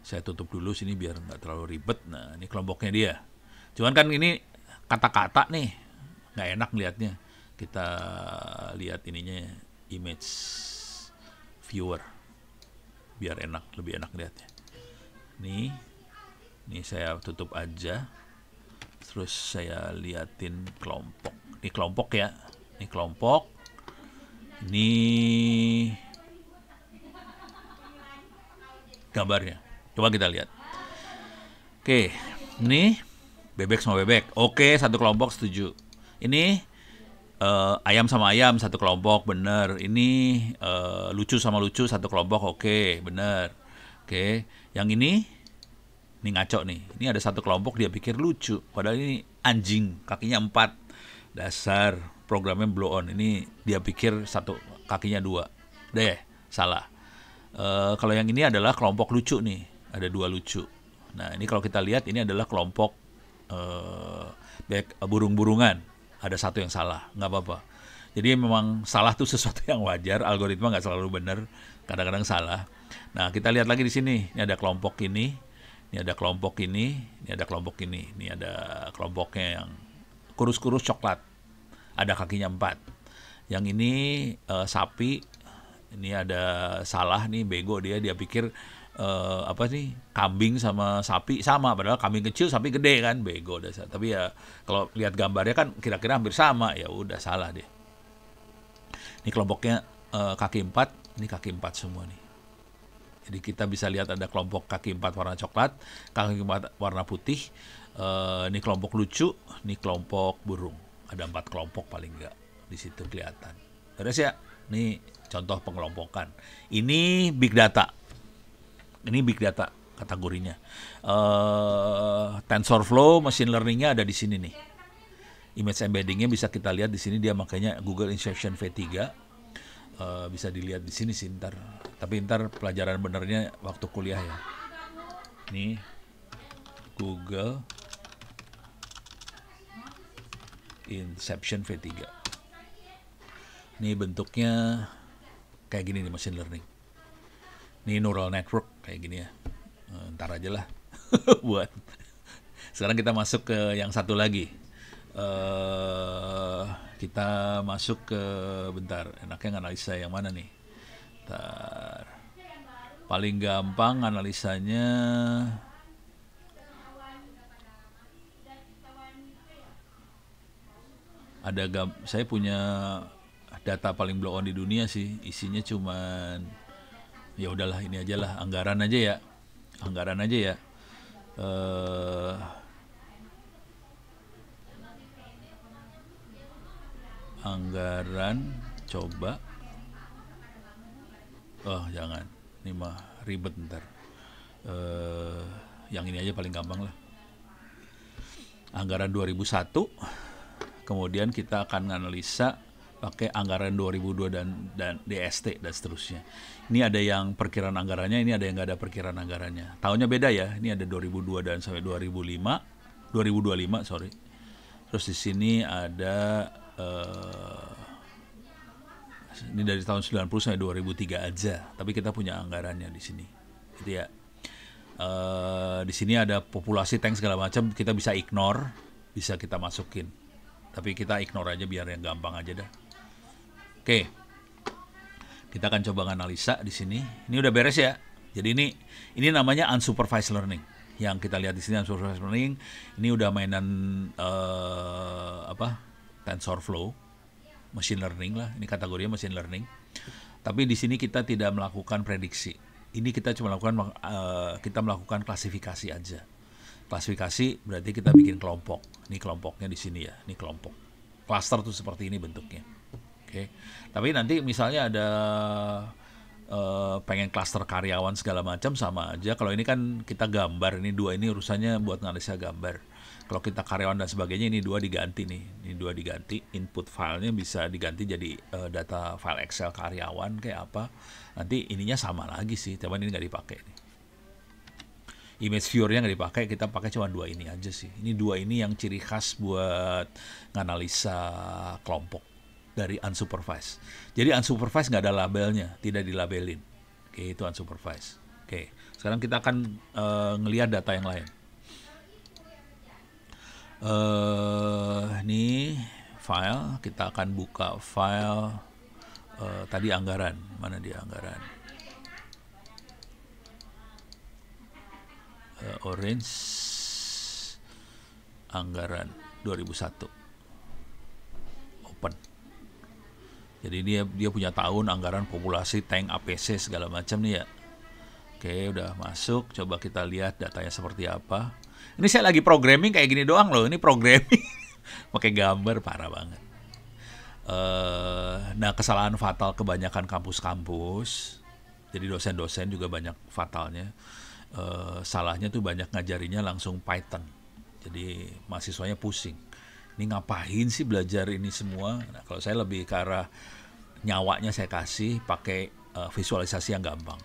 Saya tutup dulu sini biar nggak terlalu ribet. Nah, ini kelompoknya dia. Cuman kan ini kata-kata nih, nggak enak lihatnya. Kita lihat ininya, image viewer, biar enak, lebih enak lihatnya. Ini saya tutup aja. Terus saya liatin kelompok. Ini kelompok ya. Ini kelompok. Ini gambarnya. Coba kita lihat. Oke, ini bebek sama bebek. Oke, satu kelompok, setuju. Ini ayam sama ayam, satu kelompok, bener. Ini lucu sama lucu, satu kelompok, oke, bener. Oke, yang ini ngaco nih. Ini ada satu kelompok, dia pikir lucu. Padahal ini anjing, kakinya 4. Dasar programnya blow on. Ini dia pikir satu kakinya 2. Deh, salah. Kalau yang ini adalah kelompok lucu nih, ada 2 lucu. Nah ini kalau kita lihat, ini adalah kelompok burung-burungan. Ada satu yang salah, nggak apa-apa. Jadi memang salah tuh sesuatu yang wajar. Algoritma nggak selalu benar, kadang-kadang salah. Nah kita lihat lagi di sini. Ini ada kelompok ini ada kelompok ini ada kelompok ini. Ini ada kelompoknya yang kurus-kurus coklat. Ada kakinya 4. Yang ini sapi. Ini ada salah nih, bego dia pikir apa sih, kambing sama sapi sama, padahal kambing kecil sapi gede kan, bego dasar. Tapi ya kalau lihat gambarnya kan kira-kira hampir sama, ya udah salah deh. Ini kelompoknya kaki 4, ini kaki 4 semua nih. Jadi kita bisa lihat ada kelompok kaki 4 warna coklat, kaki 4 warna putih. Ini kelompok lucu, ini kelompok burung. Ada 4 kelompok paling enggak di situ kelihatan. Terus ya, ini contoh pengelompokan. Ini big data. Ini big data kategorinya. TensorFlow machine learning-nya ada di sini nih. Image embedding-nya bisa kita lihat di sini, dia makanya Google Insertion V3. Bisa dilihat di sini sih ntar. Tapi ntar pelajaran benernya waktu kuliah ya. Ini Google Inception V3. Ini bentuknya kayak gini nih machine learning. Ini neural network kayak gini ya. Ntar aja lah buat. Sekarang kita masuk ke yang satu lagi. Kita masuk ke bentar. Enaknya analisa yang mana nih? Bentar. Paling gampang analisanya saya punya data paling blow on di dunia sih. Isinya cuman ya udahlah ini aja lah, anggaran aja ya. Anggaran coba. Jangan. Ini mah ribet ntar. Yang ini aja paling gampang lah. Anggaran 2001. Kemudian kita akan analisa pakai anggaran 2002 dan DST dan seterusnya. Ini ada yang perkiraan anggarannya, ini ada yang nggak ada perkiraan anggarannya. Tahunnya beda ya. Ini ada 2002 dan sampai 2025, sorry. Terus di sini ada ini dari tahun 90 sampai 2003 aja. Tapi kita punya anggarannya di sini. Gitu ya. Di sini ada populasi tank segala macam, kita bisa ignore, bisa kita masukin. Tapi kita ignore aja biar yang gampang aja dah. Oke. Kita akan coba analisa di sini. Ini udah beres ya. Jadi ini namanya unsupervised learning. Yang kita lihat di sini unsupervised learning, ini udah mainan TensorFlow, machine learning lah. Ini kategorinya machine learning. Tapi di sini kita tidak melakukan prediksi. Ini kita cuma melakukan klasifikasi aja. Klasifikasi berarti kita bikin kelompok. Ini kelompoknya di sini ya. Ini kelompok. Cluster tuh seperti ini bentuknya. Oke. Tapi nanti misalnya ada pengen klaster karyawan segala macam sama aja. Kalau ini kan kita gambar, ini dua ini urusannya buat analisa gambar. Kalau kita karyawan dan sebagainya, ini dua diganti nih. Ini dua diganti. Input filenya bisa diganti jadi data file Excel karyawan kayak apa. Nanti ininya sama lagi sih, tapi ini nggak dipakai nih. Image viewer-nya nggak dipakai, kita pakai cuma dua ini aja sih. Ini dua ini yang ciri khas buat nganalisa kelompok dari unsupervised. Jadi unsupervised nggak ada labelnya, tidak dilabelin. Oke, itu unsupervised. Oke, sekarang kita akan ngelihat data yang lain. Ini file, kita akan buka file tadi anggaran. Mana dia anggaran? Orange anggaran 2001 open. Jadi dia punya tahun, anggaran, populasi, tank, APC segala macam nih ya. Oke, udah masuk. Coba kita lihat datanya seperti apa. Ini saya lagi programming kayak gini doang loh. Ini programming pakai gambar, parah banget. Nah, kesalahan fatal kebanyakan kampus-kampus. Jadi dosen-dosen juga banyak fatalnya. Salahnya tuh banyak ngajarinya langsung Python. Jadi mahasiswanya pusing. Ini ngapain sih belajar ini semua? Nah, kalau saya lebih ke arah nyawanya saya kasih pakai visualisasi yang gampang.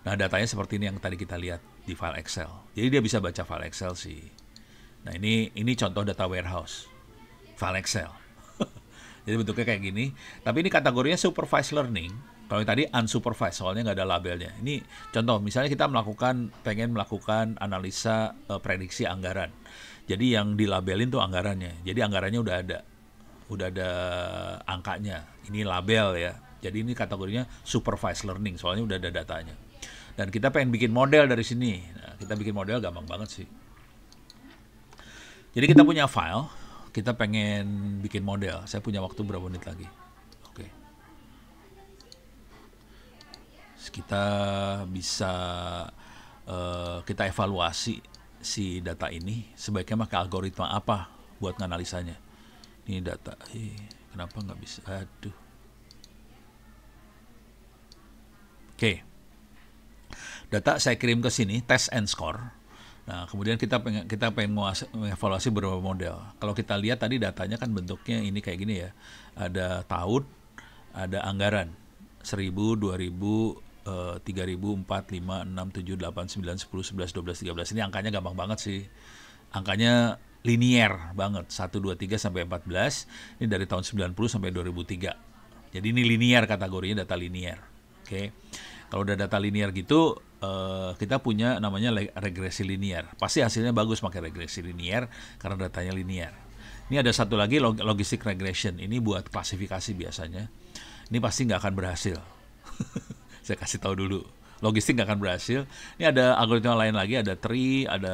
Nah, datanya seperti ini yang tadi kita lihat di file Excel. Jadi dia bisa baca file Excel sih. Nah, ini contoh data warehouse. File Excel. Jadi bentuknya kayak gini. Tapi ini kategorinya supervised learning. Kalau yang tadi unsupervised, soalnya nggak ada labelnya. Ini contoh, misalnya kita pengen melakukan analisa prediksi anggaran. Jadi yang dilabelin tuh anggarannya. Jadi anggarannya udah ada angkanya. Ini label ya. Jadi ini kategorinya supervised learning, soalnya udah ada datanya. Dan kita pengen bikin model dari sini. Nah, kita bikin model gampang banget sih. Jadi kita punya file, kita pengen bikin model. Saya punya waktu berapa menit lagi? Oke. Kita bisa kita evaluasi si data ini sebaiknya pakai algoritma apa buat nganalisanya. Ini data, kenapa nggak bisa? Aduh. Oke. Data saya kirim ke sini, test and score. Nah, kemudian kita pengen mengevaluasi beberapa model. Kalau kita lihat tadi datanya kan bentuknya ini kayak gini ya. Ada tahun, ada anggaran. 1000, 2000, 3000, 4, 5, 6, 7, 8, 9, 10, 11, 12, 13. Ini angkanya gampang banget sih. Angkanya linier banget. 1, 2, 3 sampai 14. Ini dari tahun 90 sampai 2003. Jadi ini linier kategorinya, data linier. Oke. Kalau udah data linier gitu, kita punya namanya regresi linier. Pasti hasilnya bagus pakai regresi linier karena datanya linier. Ini ada satu lagi logistic regression. Ini buat klasifikasi biasanya. Ini pasti nggak akan berhasil. Saya kasih tahu dulu. Logistik nggak akan berhasil. Ini ada algoritma lain lagi, ada tree, ada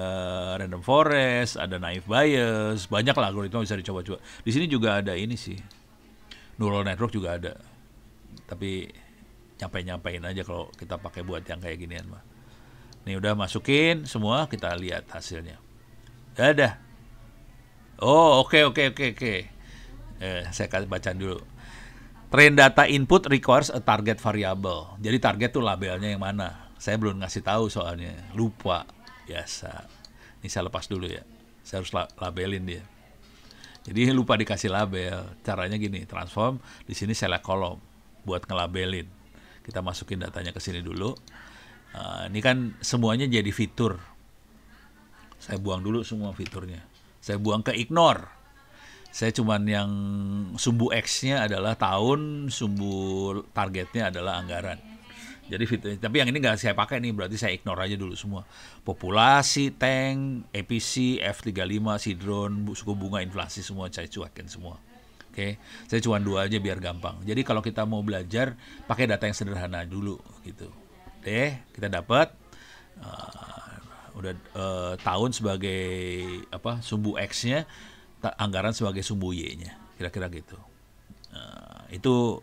random forest, ada naive Bayes, banyak lah algoritma bisa dicoba-coba. Di sini juga ada ini sih, neural network juga ada. Tapi nyampe-nyampein aja kalau kita pakai buat yang kayak ginian mah. Nih udah masukin semua, kita lihat hasilnya. Ada. Oh, oke. Saya kasih bacaan dulu. Train data input requires a target variable. Jadi target tuh labelnya yang mana? Saya belum ngasih tahu soalnya. Lupa. Biasa. Ini saya lepas dulu ya. Saya harus labelin dia. Jadi lupa dikasih label. Caranya gini, transform. Di sini select column buat ngelabelin. Kita masukin datanya ke sini dulu. Ini kan semuanya jadi fitur. Saya buang dulu semua fiturnya. Saya buang ke ignore. Saya cuman yang sumbu X-nya adalah tahun, sumbu targetnya adalah anggaran. Jadi fitur, tapi yang ini nggak saya pakai nih, berarti saya ignore aja dulu semua. Populasi, tank, EPC, F35, sidron, suku bunga, inflasi, semua saya cuekin semua. Oke, saya cuma 2 aja biar gampang. Jadi kalau kita mau belajar, pakai data yang sederhana dulu gitu. Kita dapat udah tahun sebagai apa sumbu X-nya, anggaran sebagai sumbu Y-nya, kira-kira gitu. Itu,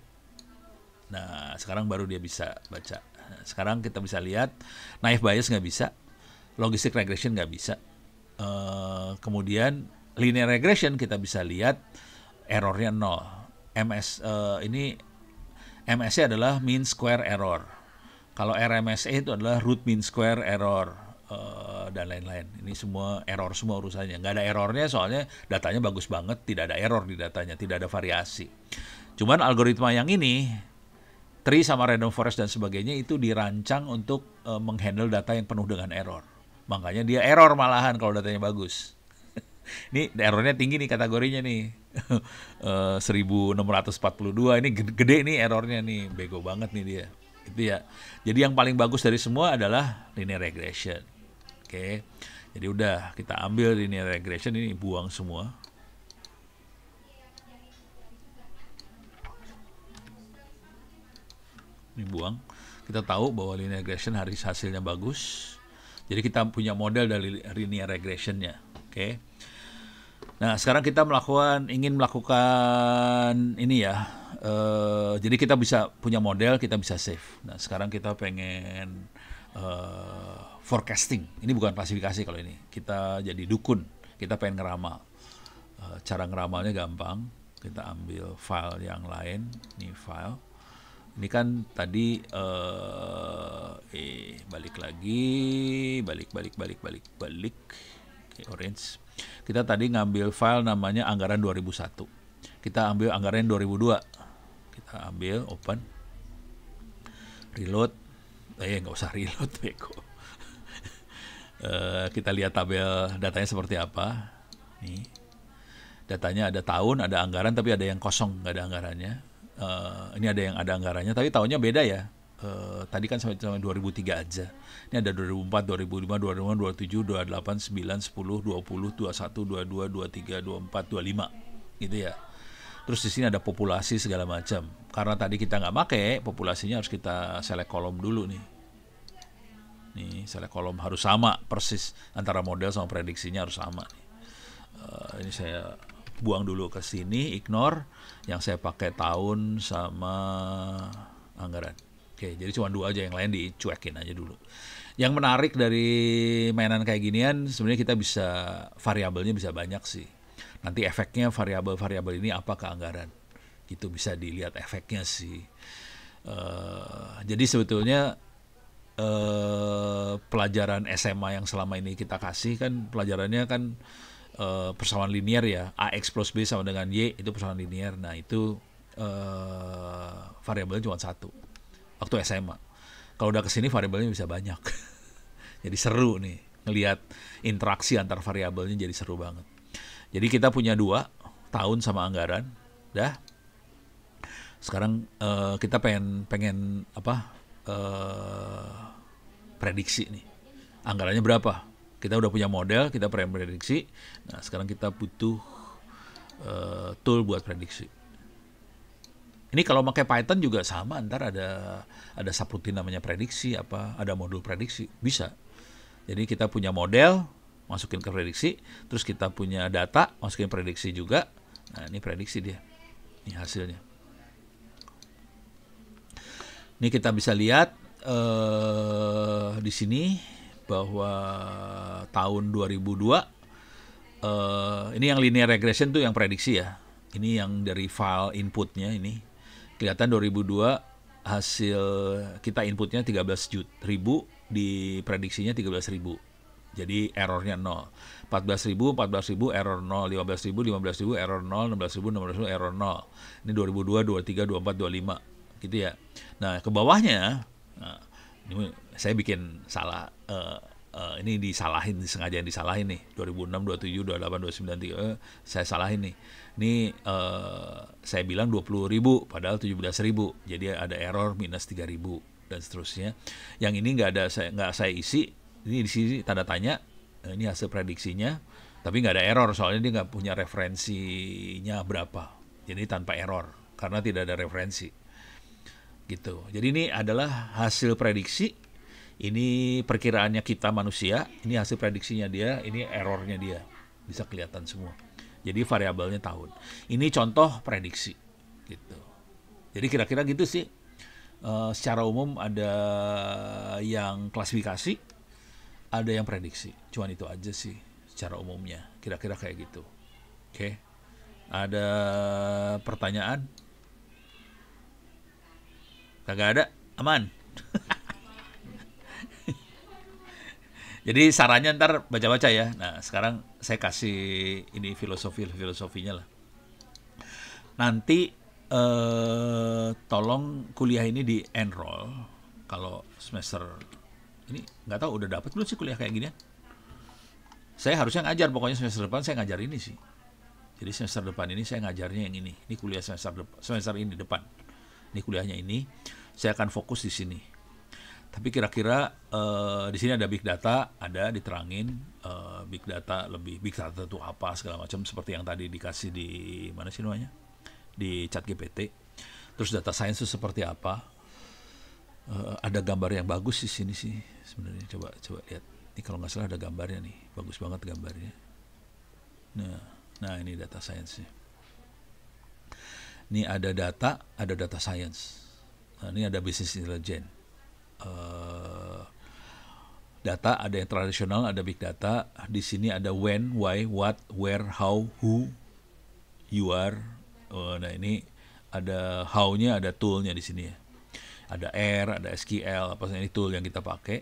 nah sekarang baru dia bisa baca. Sekarang kita bisa lihat, naive Bayes nggak bisa, logistic regression nggak bisa. Kemudian linear regression kita bisa lihat errornya 0. Ini MSE adalah mean square error. Kalau RMSE itu adalah root mean square error. Dan lain-lain. Ini semua error semua urusannya. Nggak ada errornya soalnya datanya bagus banget, tidak ada error di datanya, tidak ada variasi. Cuman algoritma yang ini, tree sama random forest dan sebagainya itu dirancang untuk menghandle data yang penuh dengan error. Makanya dia error malahan kalau datanya bagus. Ini errornya tinggi nih kategorinya nih. 1642 ini gede nih errornya nih, bego banget nih dia. Itu ya. Jadi yang paling bagus dari semua adalah linear regression. Oke. Jadi udah kita ambil linear regression ini, buang semua. Ini buang. Kita tahu bahwa linear regression hasilnya bagus. Jadi kita punya model dari linear regressionnya. Oke. Nah, sekarang kita ingin melakukan ini ya. Jadi kita bisa punya model, kita bisa save. Nah, sekarang kita pengen forecasting. Ini bukan klasifikasi kalau ini. Kita jadi dukun. Kita pengen ngeramal. Cara ngeramalnya gampang. Kita ambil file yang lain. Ini file. Ini kan tadi balik lagi. Balik. Oke, orange. Kita tadi ngambil file namanya anggaran 2001. Kita ambil anggaran 2002. Kita ambil open. Reload. Nggak usah reload, beko. Kita lihat tabel datanya seperti apa. Nih, datanya ada tahun, ada anggaran, tapi ada yang kosong, nggak ada anggarannya. Ini ada yang ada anggarannya, tapi tahunnya beda ya. Tadi kan sampai 2003 aja. Ini ada 2004, 2005, 2005, 27, 28, 9, 10, 20, 21, 22, 23, 24, 25, gitu ya. Terus di sini ada populasi segala macam. Karena tadi kita nggak pakai, populasinya harus kita select kolom dulu nih. Nih, select kolom harus sama persis antara model sama prediksinya harus sama. Ini saya buang dulu ke sini, ignore. Yang saya pakai tahun sama anggaran. Oke, jadi cuma 2 aja, yang lain dicuekin aja dulu. Yang menarik dari mainan kayak ginian, sebenarnya kita bisa variabelnya bisa banyak sih. Nanti efeknya variabel-variabel ini apa ke anggaran, gitu bisa dilihat efeknya sih. Jadi sebetulnya pelajaran SMA yang selama ini kita kasih kan pelajarannya kan persamaan linear ya, AX plus B sama dengan Y itu persamaan linear. Nah itu variabelnya cuma 1. waktu SMA. Kalau udah kesini variabelnya bisa banyak. Jadi seru nih ngelihat interaksi antar variabelnya, jadi seru banget. Jadi kita punya 2 tahun sama anggaran, dah. Sekarang kita pengen apa? Prediksi nih. Anggarannya berapa? Kita udah punya model, kita pengen prediksi. Nah, sekarang kita butuh tool buat prediksi. Ini kalau pakai Python juga sama, ntar ada subroutine namanya prediksi, ada modul prediksi, bisa. Jadi kita punya model, masukin ke prediksi, terus kita punya data, masukin prediksi juga. Nah, ini prediksi dia. Ini hasilnya. Ini kita bisa lihat di sini bahwa tahun 2002 ini yang linear regression tuh yang prediksi ya. Ini yang dari file inputnya ini. Kelihatan 2002 hasil kita inputnya 13.000, diprediksinya 13.000. Jadi errornya 0. 14.000 error 0, 15.000 error 0, 16.000 error 0. Ini 2002, 23, 24, 25 gitu ya. Nah, ke bawahnya ini saya bikin salah, ini disalahin, sengaja disalahin nih. 2006, 27, 28, 29, 3 saya salahin nih. Ini saya bilang 20.000 padahal 17.000. Jadi ada error minus 3.000 dan seterusnya. Yang ini nggak saya isi. Ini di sini tanda tanya. Ini hasil prediksinya, tapi nggak ada error soalnya dia nggak punya referensinya berapa. Jadi tanpa error karena tidak ada referensi. Gitu. Jadi ini adalah hasil prediksi. Ini perkiraannya kita manusia. Ini hasil prediksinya dia. Ini errornya dia. Bisa kelihatan semua. Jadi variabelnya tahun. Ini contoh prediksi. Gitu. Jadi kira-kira gitu sih. Secara umum ada yang klasifikasi, ada yang prediksi. Cuman itu aja sih secara umumnya. Kira-kira kayak gitu. Oke. Ada pertanyaan? Kagak ada? Aman? Jadi sarannya ntar baca-baca ya. Nah, sekarang saya kasih ini filosofinya lah. Nanti tolong kuliah ini di enroll kalau semester ini, nggak tahu udah dapat belum sih kuliah kayak gini ya. Saya harusnya ngajar, pokoknya semester depan saya ngajar ini sih. Jadi semester depan ini saya ngajarnya yang ini. Ini kuliah semester ini depan. Ini kuliahnya ini. Saya akan fokus di sini. Tapi kira-kira di sini ada big data, ada diterangin big data itu apa segala macam seperti yang tadi dikasih di mana sih namanya? Di ChatGPT. Terus data science itu seperti apa? Ada gambar yang bagus di sini sih sebenarnya. Coba lihat. Ini kalau nggak salah ada gambarnya nih, bagus banget gambarnya. Nah ini data science-nya. Ini ada data science. Nah, ini ada business intelligence. Data ada yang tradisional, ada big data. Di sini ada when, why, what, where, how, who, you are. Nah ini ada how-nya, ada tool-nya di sini ya. Ada R, ada SQL, apa ini tool yang kita pakai.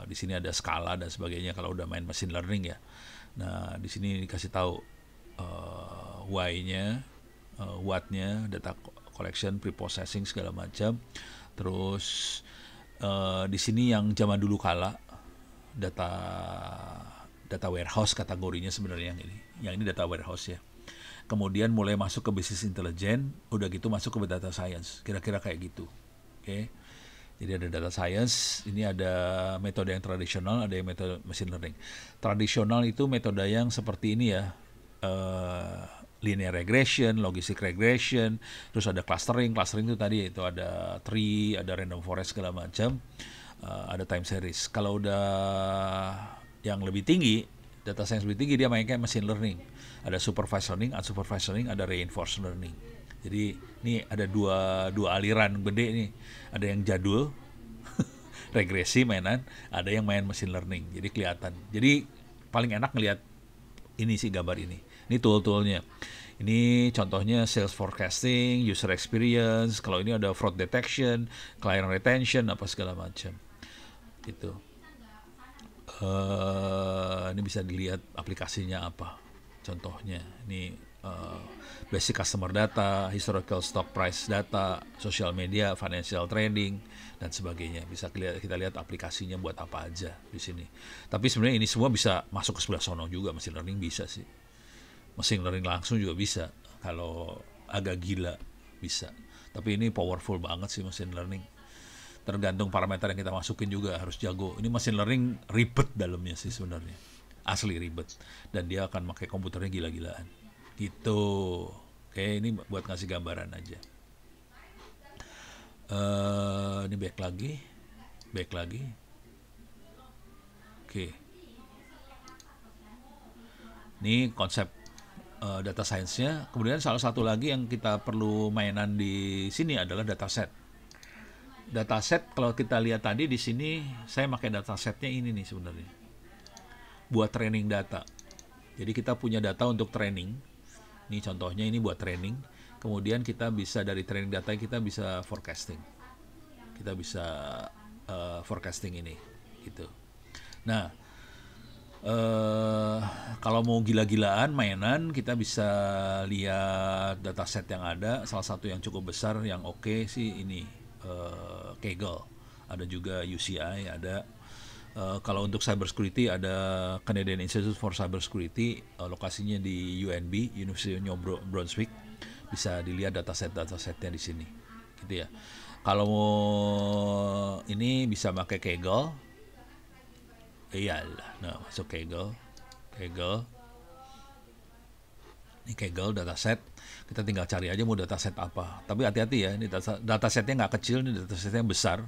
Di sini ada skala dan sebagainya kalau udah main machine learning ya. Nah di sini dikasih tahu why-nya, what-nya, data collection, preprocessing segala macam. Terus di sini yang zaman dulu kala data warehouse kategorinya sebenarnya yang ini. Yang ini data warehouse ya. Kemudian mulai masuk ke business intelligence, udah gitu masuk ke data science. Kira-kira kayak gitu. Oke. Jadi ada data science, ini ada metode yang tradisional, ada yang metode machine learning. Tradisional itu metode yang seperti ini ya. Linear regression, logistic regression, terus ada clustering itu tadi itu ada tree, ada random forest segala macam, ada time series. Kalau udah yang lebih tinggi, data science lebih tinggi dia mainkan machine learning. Ada supervised learning, unsupervised learning, ada reinforced learning. Jadi ini ada dua aliran gede nih. Ada yang jadul regresi mainan, ada yang main machine learning. Jadi kelihatan. Jadi paling enak ngelihat ini sih gambar ini. Ini tool-toolnya. Ini contohnya sales forecasting, user experience. Kalau ini ada fraud detection, client retention, apa segala macam. Gitu. Ini bisa dilihat aplikasinya apa. Contohnya ini uh, basic customer data, historical stock price data, social media, financial trading, dan sebagainya. Bisa kita lihat aplikasinya buat apa aja di sini. Tapi sebenarnya ini semua bisa masuk ke sebelah sono juga, machine learning bisa sih. Machine learning langsung juga bisa, kalau agak gila bisa. Tapi ini powerful banget sih machine learning. Tergantung parameter yang kita masukin juga harus jago. Ini machine learning ribet dalamnya sih sebenarnya. Asli ribet. Dan dia akan pakai komputernya gila-gilaan. Gitu. Oke, ini buat ngasih gambaran aja. Ini back lagi. Oke. Ini konsep data science-nya. Kemudian salah satu lagi yang kita perlu mainan di sini adalah dataset. Dataset kalau kita lihat tadi di sini, saya pakai datasetnya ini nih sebenarnya. Buat training data. Jadi kita punya data untuk training. Ini contohnya, ini buat training. Kemudian kita bisa dari training data kita bisa forecasting. Kita bisa forecasting ini gitu. Nah, kalau mau gila-gilaan mainan, kita bisa lihat dataset yang ada. Salah satu yang cukup besar yang oke sih ini Kaggle, ada juga UCI, ada kalau untuk cybersecurity ada Canadian Institute for Cybersecurity, lokasinya di UNB, University of New Brunswick. Bisa dilihat datasetnya di sini, gitu ya. Kalau mau ini bisa pakai Kaggle, iyalah, nah masuk Kaggle, ini Kaggle dataset. Kita tinggal cari aja mau dataset apa. Tapi hati-hati ya, ini datasetnya nggak kecil, ini datasetnya besar.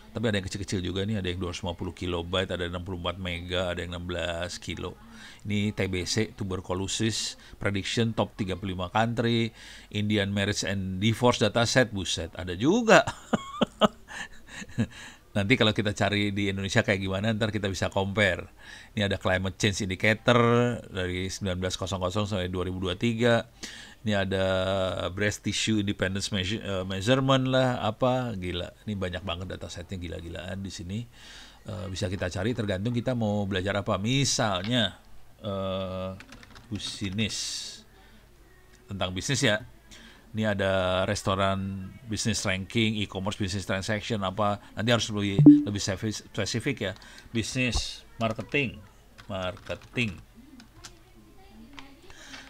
Tapi ada yang kecil-kecil juga nih, ada yang 250 kilobyte, ada yang 64 mega, ada yang 16 kilo. Ini TBC, tuberculosis prediction top 35 country, Indian marriage and divorce dataset, buset, ada juga. Nanti kalau kita cari di Indonesia kayak gimana, ntar kita bisa compare. Ini ada climate change indicator dari 1900 sampai 2023. Ini ada breast tissue independence measurement lah, apa, gila. Ini banyak banget datasetnya, gila-gilaan di sini. Bisa kita cari tergantung kita mau belajar apa. Misalnya bisnis, tentang bisnis ya. Ini ada restoran business ranking, e-commerce business transaction apa. Nanti harus lebih spesifik ya. Bisnis, marketing.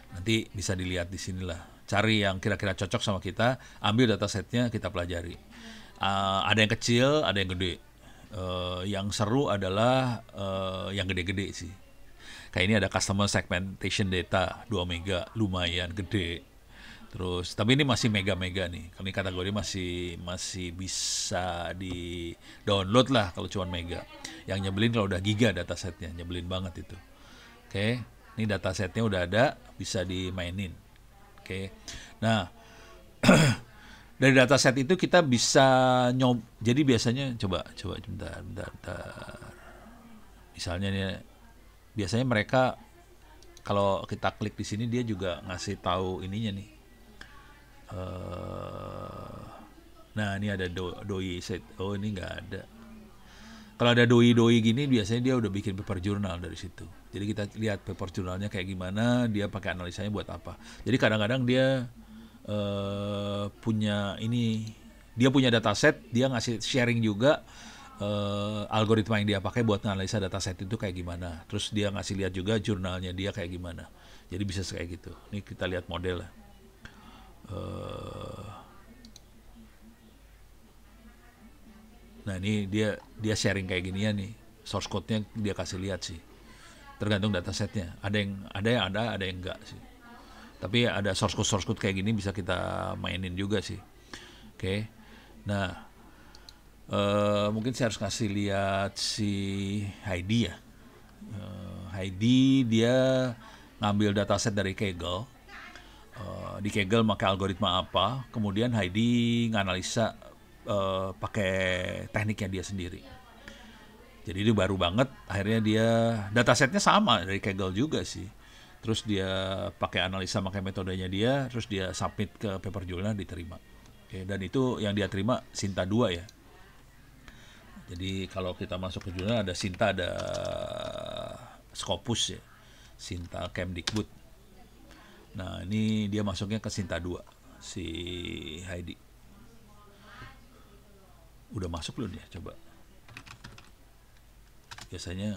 Nanti bisa dilihat di sinilah. Cari yang kira-kira cocok sama kita, ambil datasetnya, kita pelajari. Ada yang kecil, ada yang gede. Yang seru adalah yang gede-gede sih. Kayak ini ada customer segmentation data 2 mega, lumayan gede. Terus, tapi ini masih mega-mega nih. Kami kategori masih bisa di download lah kalau cuma mega. Yang nyebelin kalau udah giga datasetnya, nyebelin banget itu. Oke, ini datasetnya udah ada, bisa dimainin. Oke, nah dari dataset itu kita bisa jadi biasanya coba bentar. Misalnya nih, biasanya mereka kalau kita klik di sini dia juga ngasih tahu ininya nih. Nah ini ada doi set. Oh ini nggak ada. Kalau ada doi gini biasanya dia udah bikin paper journal dari situ. Jadi kita lihat paper journalnya kayak gimana, dia pakai analisanya buat apa. Jadi kadang-kadang dia punya dataset, dia ngasih sharing juga algoritma yang dia pakai buat analisa dataset itu kayak gimana. Terus dia ngasih lihat juga jurnalnya dia kayak gimana. Jadi bisa kayak gitu. Ini kita lihat model lah. Nah ini dia sharing kayak ginian nih, source code-nya dia kasih lihat sih. Tergantung datasetnya. Ada yang enggak sih. Tapi ada source code kayak gini bisa kita mainin juga sih. Oke. Nah, mungkin saya harus kasih lihat si Heidi ya. Heidi dia ngambil dataset dari Kaggle. Di Kaggle pakai algoritma apa, kemudian Heidi nganalisa pakai tekniknya dia sendiri. Jadi itu baru banget, akhirnya dia datasetnya sama dari Kaggle juga sih. Terus dia pakai analisa, pakai metodenya dia, terus dia submit ke paper journal, diterima. Oke, dan itu yang dia terima Sinta 2 ya. Jadi kalau kita masuk ke jurnal ada Sinta, ada Scopus ya, Sinta Kemdikbud. Nah, ini dia masuknya ke Sinta 2 si Heidi. Udah masuk belum ya? Coba. Biasanya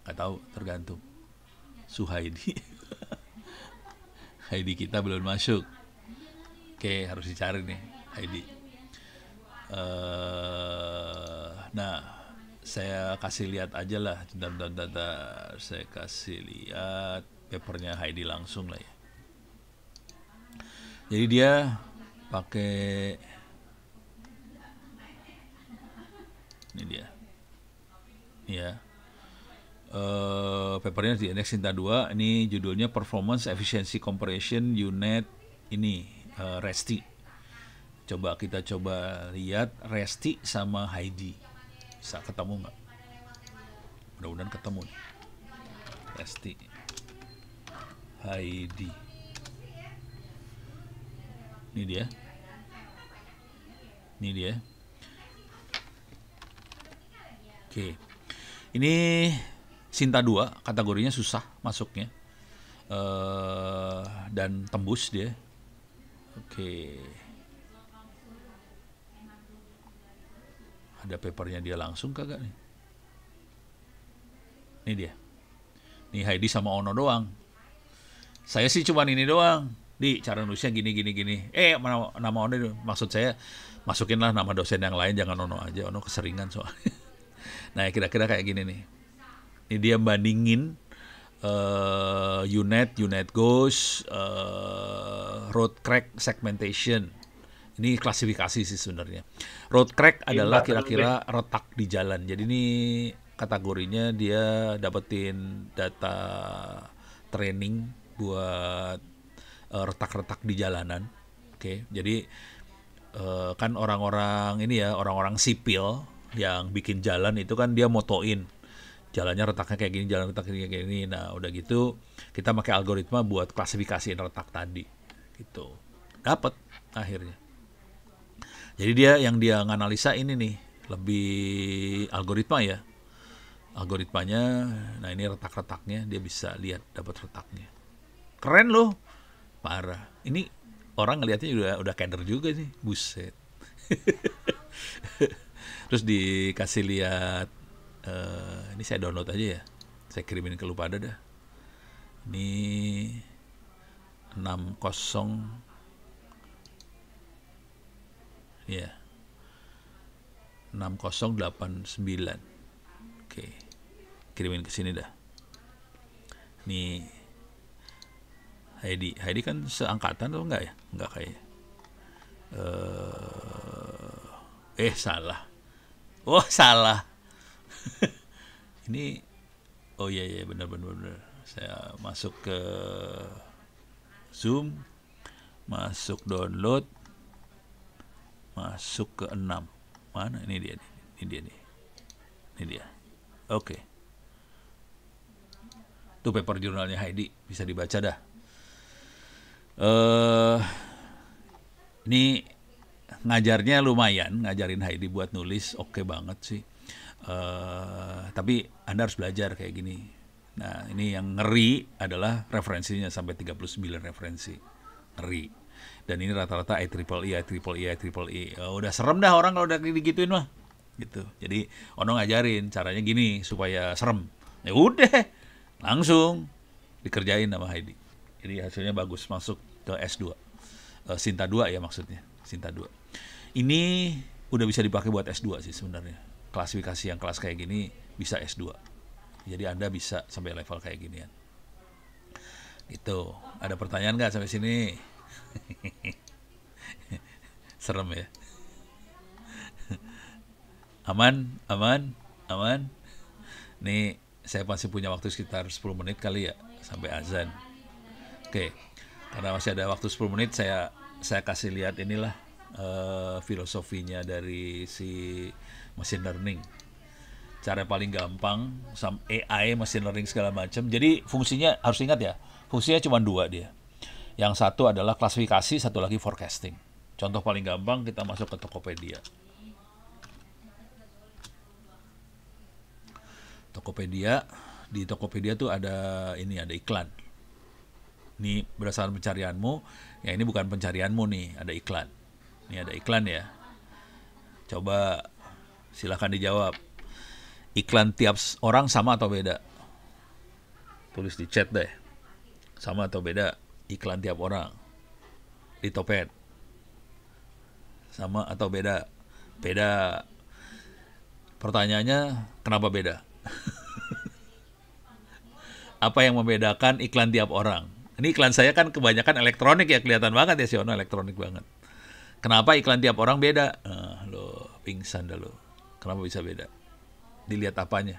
nggak tahu, tergantung. Suhaidi. Heidi kita belum masuk. Oke, harus dicari nih Heidi. Nah, saya kasih lihat aja lah. Bentar. Saya kasih lihat papernya Heidi langsung lah ya. Jadi dia pakai, ini dia. Ya. Papernya di Index Sinta 2, ini judulnya Performance Efficiency Comparison Unit ini Resti. Kita coba lihat Resti sama Heidi bisa ketemu nggak? Mudah-mudahan ketemu nih. Resti, Heidi, ini dia. Oke, ini Sinta 2 kategorinya susah masuknya, dan tembus dia. Oke, ada papernya dia langsung kagak nih? Ini dia. Nih Heidi sama Ono doang. Saya sih cuman ini doang. Di cara nulisnya gini. Nama Ono itu. Maksud saya masukinlah nama dosen yang lain, jangan Ono aja. Ono keseringan soalnya. Nah, kira-kira kayak gini nih. Ini dia bandingin unit goes, road crack segmentation. Ini klasifikasi sih sebenarnya. Road crack adalah kira-kira retak di jalan. Jadi ini kategorinya dia dapetin data training buat retak-retak di jalanan. Oke, jadi kan orang-orang sipil yang bikin jalan itu kan dia motoin jalannya retaknya kayak gini, jalan retaknya kayak gini. Nah, udah gitu kita pakai algoritma buat klasifikasiin retak tadi. Gitu. Dapat akhirnya. Jadi dia nganalisa ini nih, lebih algoritma ya. Algoritmanya, nah ini retak-retaknya dia bisa lihat, dapat retaknya. Keren loh. Parah. Ini orang ngelihatnya udah keder juga nih. Buset. Terus dikasih lihat, ini saya download aja ya, saya kirimin ke lu pada dah. Ini 60 ya, 6089. Oke, kirimin ke sini dah. Nih Heidi kan seangkatan tuh enggak ya? Enggak kayaknya. Salah. Oh, salah. Ini, oh iya benar. Saya masuk ke Zoom, masuk download, masuk ke 6. Mana? Ini dia. Oke. Itu paper jurnalnya Heidi, bisa dibaca dah. Ini ngajarnya lumayan, ngajarin Heidi buat nulis oke banget sih. Tapi Anda harus belajar kayak gini. Nah, ini yang ngeri adalah referensinya sampai 39 referensi. Ngeri. Dan ini rata-rata IEEE. Udah serem dah orang kalau udah digituin mah. Gitu. Jadi Ono ngajarin caranya gini supaya serem. Ya udah, langsung dikerjain sama Heidi. Jadi hasilnya bagus, masuk ke S2. Sinta 2 ya maksudnya, Sinta 2. Ini udah bisa dipakai buat S2 sih sebenarnya. Klasifikasi yang kelas kayak gini bisa S2. Jadi Anda bisa sampai level kayak ginian. Gitu. Ada pertanyaan nggak sampai sini? Serem ya. Aman. Nih saya masih punya waktu sekitar 10 menit kali ya sampai azan. Oke. Karena masih ada waktu 10 menit, saya kasih lihat inilah filosofinya dari si machine learning. Cara paling gampang, AI, machine learning segala macam. Jadi fungsinya harus ingat ya, fungsinya cuma 2 dia. Yang satu adalah klasifikasi, satu lagi forecasting. Contoh paling gampang, kita masuk ke Tokopedia. Di Tokopedia tuh ada iklan. Ini berdasarkan pencarianmu, ya ini bukan pencarianmu nih, ada iklan. Ini ada iklan ya. Coba silakan dijawab. Iklan tiap orang sama atau beda? Tulis di chat deh. Sama atau beda iklan tiap orang di Topet? Sama atau beda? Beda. Pertanyaannya, kenapa beda? Apa yang membedakan iklan tiap orang? Ini iklan saya kan kebanyakan elektronik ya, kelihatan banget ya Siono, elektronik banget. Kenapa iklan tiap orang beda? Lo pingsan dah lo. Kenapa bisa beda? Dilihat apanya?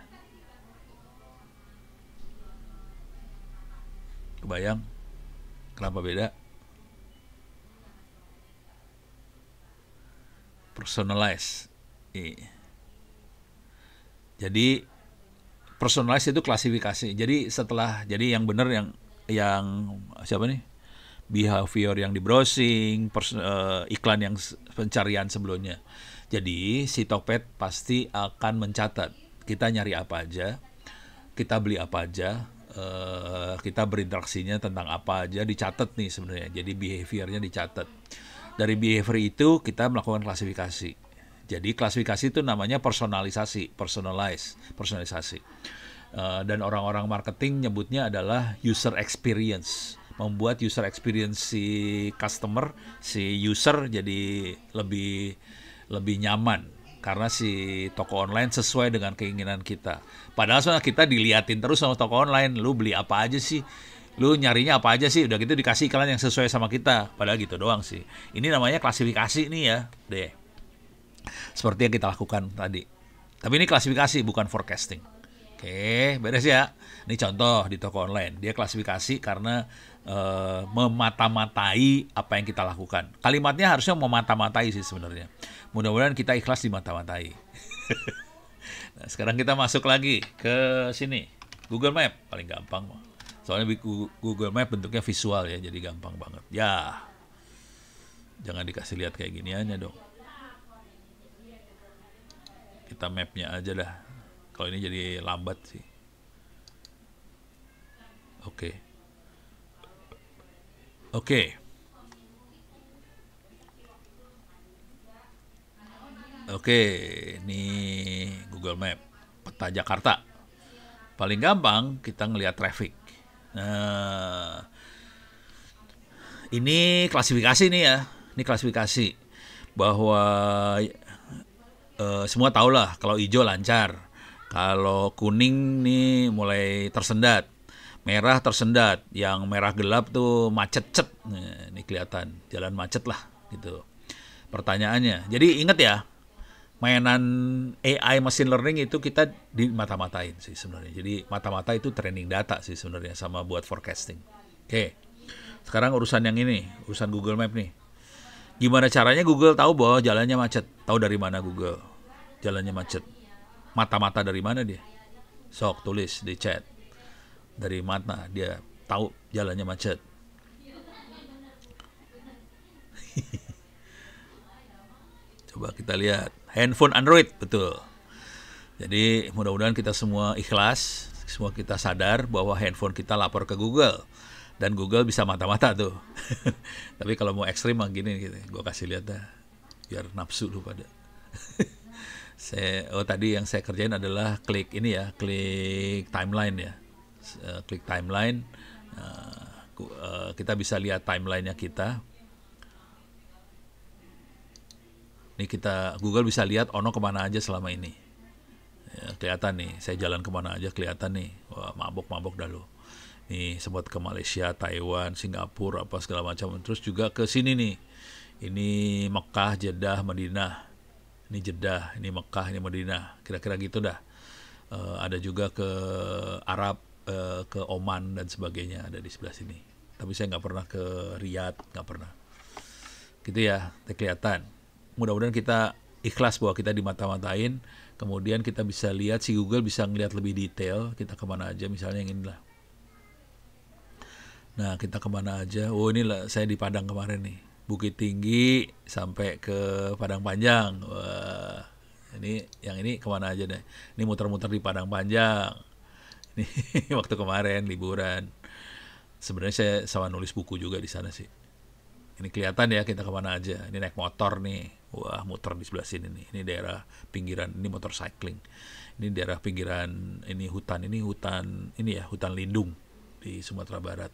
Kebayang? Kenapa beda? Personalize. Jadi personalize itu klasifikasi. Jadi yang benar yang siapa nih? Behavior yang di browsing, iklan yang pencarian sebelumnya. Jadi si Tokped pasti akan mencatat kita nyari apa aja, kita beli apa aja, kita berinteraksinya tentang apa aja, dicatat nih sebenarnya. Jadi behaviornya dicatat. Dari behavior itu kita melakukan klasifikasi. Jadi klasifikasi itu namanya personalisasi, personalisasi. Dan orang-orang marketing nyebutnya adalah user experience. Membuat user experience si customer, si user jadi lebih nyaman karena si toko online sesuai dengan keinginan kita. Padahal soalnya kita diliatin terus sama toko online, lu beli apa aja sih? Lu nyarinya apa aja sih? Udah gitu dikasih iklan yang sesuai sama kita. Padahal gitu doang sih. Ini namanya klasifikasi nih ya, deh. Seperti yang kita lakukan tadi. Tapi ini klasifikasi bukan forecasting. Oke, beres ya. Ini contoh di toko online. Dia klasifikasi karena memata-matai apa yang kita lakukan. Kalimatnya harusnya memata-matai sih sebenarnya. Mudah-mudahan kita ikhlas dimata-matai. Nah, sekarang kita masuk lagi ke sini. Google Map paling gampang. Soalnya Google Map bentuknya visual ya, jadi gampang banget. Ya, jangan dikasih lihat kayak giniannya dong. Kita mapnya aja dah. Kalau ini jadi lambat sih. Oke. Oke, ini Google Map. Peta Jakarta. Paling gampang kita ngelihat traffic. Nah, ini klasifikasi nih ya. Ini klasifikasi bahwa semua tahulah kalau hijau lancar. Kalau kuning nih mulai tersendat, merah tersendat, yang merah gelap tuh macet-cet. Nah, ini kelihatan jalan macet lah gitu. Pertanyaannya, jadi ingat ya, mainan AI machine learning itu kita di mata-matain sih sebenarnya. Jadi mata-mata itu training data sih sebenarnya sama buat forecasting. Oke, sekarang urusan yang ini, urusan Google Map nih. Gimana caranya Google tahu bahwa jalannya macet? Tahu dari mana Google jalannya macet? Mata-mata dari mana dia? Sok tulis di chat. Dari mana dia tahu jalannya macet? Coba kita lihat. Handphone Android, betul. Jadi mudah-mudahan kita semua ikhlas, semua kita sadar bahwa handphone kita lapor ke Google. Dan Google bisa mata-mata tuh. Tapi kalau mau ekstrim mah gini gitu. Gue kasih lihat dah. Biar nafsu lu pada. Tadi yang saya kerjain adalah klik ini ya, klik timeline ya. Klik timeline. Kita bisa lihat timelinenya kita. Ini Google bisa lihat Ono kemana aja selama ini. Ya, kelihatan nih, saya jalan kemana aja kelihatan nih. Wah, mabok-mabok dah lo. Nih sempat ke Malaysia, Taiwan, Singapura, apa segala macam. Terus juga ke sini nih. Ini Mekah, Jeddah, Madinah. Ini Jeddah, ini Mekah, ini Madinah. Kira-kira gitu dah. Ada juga ke Arab, ke Oman dan sebagainya ada di sebelah sini. Tapi saya nggak pernah ke Riyadh, nggak pernah. Gitu ya, kelihatan. Mudah-mudahan kita ikhlas bahwa kita dimata-matain. Kemudian kita bisa lihat, si Google bisa ngelihat lebih detail. Kita kemana aja, misalnya yang inilah. Nah, kita kemana aja. Oh, inilah saya di Padang kemarin nih. Bukit Tinggi sampai ke Padang Panjang. Wah, yang ini kemana aja deh. Ini muter-muter di Padang Panjang. Ini waktu kemarin liburan. Sebenarnya saya sama nulis buku juga di sana sih. Ini kelihatan ya kita kemana aja. Ini naik motor nih. Wah, muter di sebelah sini nih. Ini daerah pinggiran. Ini motor cycling. Ini daerah pinggiran. Ini hutan. Ini hutan. Ini ya hutan lindung di Sumatera Barat.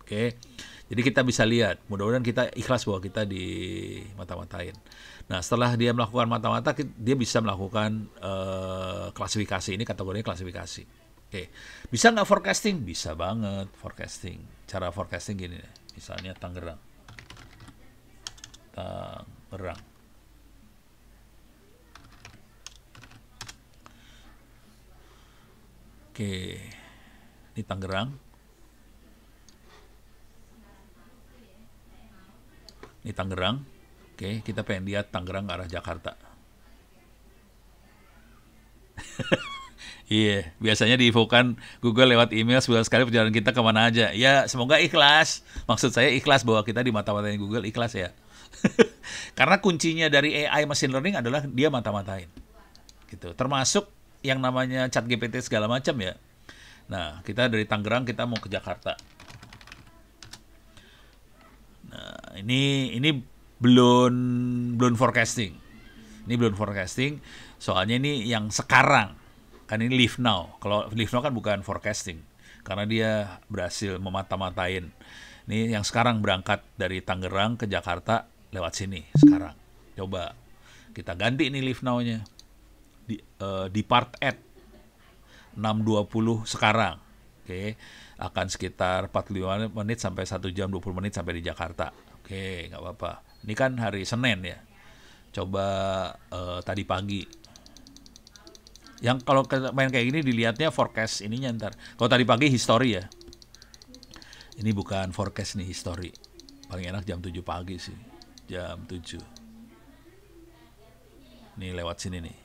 Oke. Jadi kita bisa lihat. Mudah-mudahan kita ikhlas bahwa kita di mata-matain. Nah, setelah dia melakukan mata-mata, dia bisa melakukan klasifikasi. Ini kategorinya klasifikasi. Oke. Bisa nggak forecasting? Bisa banget forecasting. Cara forecasting gini nih. Misalnya Tangerang. Oke, ini Tangerang. Ini Tangerang. Oke, kita pengen lihat Tangerang ke arah Jakarta. Iya, biasanya diinfokan Google lewat email sebulan sekali perjalanan kita kemana aja. Ya, semoga ikhlas. Maksud saya ikhlas bahwa kita di mata-matain Google, ikhlas ya. Karena kuncinya dari AI machine learning adalah dia mata-matain. Gitu. Termasuk yang namanya ChatGPT segala macam ya. Nah, kita dari Tangerang kita mau ke Jakarta. Nah, ini belum forecasting. Ini belum forecasting. Soalnya ini yang sekarang. Kan ini live now. Kalau live now kan bukan forecasting. Karena dia berhasil memata-matain. Ini yang sekarang berangkat dari Tangerang ke Jakarta lewat sini sekarang. Coba kita ganti ini live now-nya. Depart at 6.20 sekarang. Oke. Akan sekitar 45 menit sampai 1 jam 20 menit sampai di Jakarta. Oke, nggak apa-apa. Ini kan hari Senin ya. Coba tadi pagi. Yang kalau main kayak gini dilihatnya forecast ininya ntar. Kalau tadi pagi history ya. Ini bukan forecast nih, history. Paling enak jam 7 pagi sih. Jam 7. Ini lewat sini nih.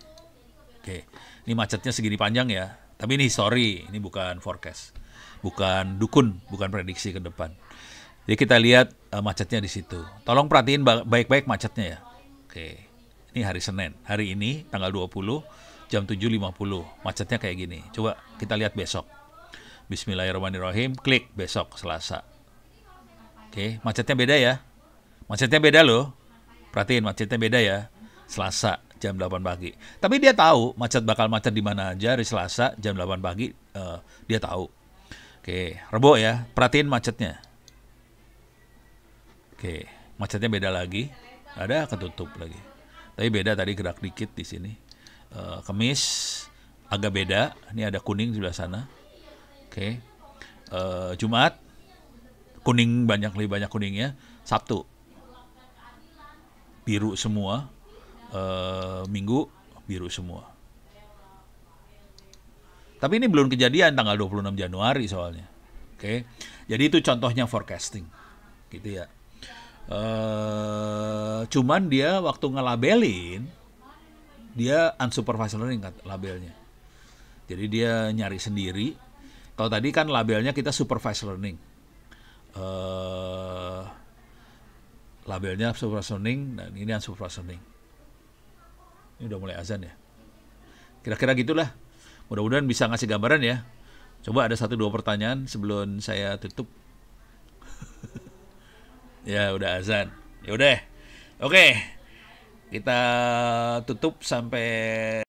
Oke. Ini macetnya segini panjang ya. Tapi ini history, ini bukan forecast. Bukan dukun, bukan prediksi ke depan. Jadi kita lihat macetnya di situ. Tolong perhatiin baik-baik macetnya ya. Oke. Ini hari Senin. Hari ini tanggal 20 jam 7.50. Macetnya kayak gini. Coba kita lihat besok. Bismillahirrahmanirrahim. Klik besok Selasa. Oke, macetnya beda ya. Macetnya beda loh. Perhatiin macetnya beda ya. Selasa jam 8 pagi. Tapi dia tahu bakal macet di mana aja hari Selasa jam 8 pagi. Dia tahu. Oke, Rebo ya. Perhatiin macetnya. Oke, macetnya beda lagi. Ada ketutup lagi. Tapi beda tadi gerak dikit di sini. Kamis agak beda. Ini ada kuning di sebelah sana. Oke. Jumat kuning lebih banyak kuningnya. Sabtu biru semua. Minggu biru semua. Tapi ini belum kejadian tanggal 26 Januari soalnya. Oke. Jadi itu contohnya forecasting. Gitu ya. Cuman dia waktu ngelabelin dia unsupervised learning labelnya. Jadi dia nyari sendiri. Kalau tadi kan labelnya kita supervised learning. Labelnya supervised learning dan ini unsupervised learning. Ini udah mulai azan ya. Kira-kira gitulah. Mudah-mudahan bisa ngasih gambaran ya. Coba ada 1-2 pertanyaan sebelum saya tutup. Ya udah azan. Ya udah. Oke. Kita tutup sampai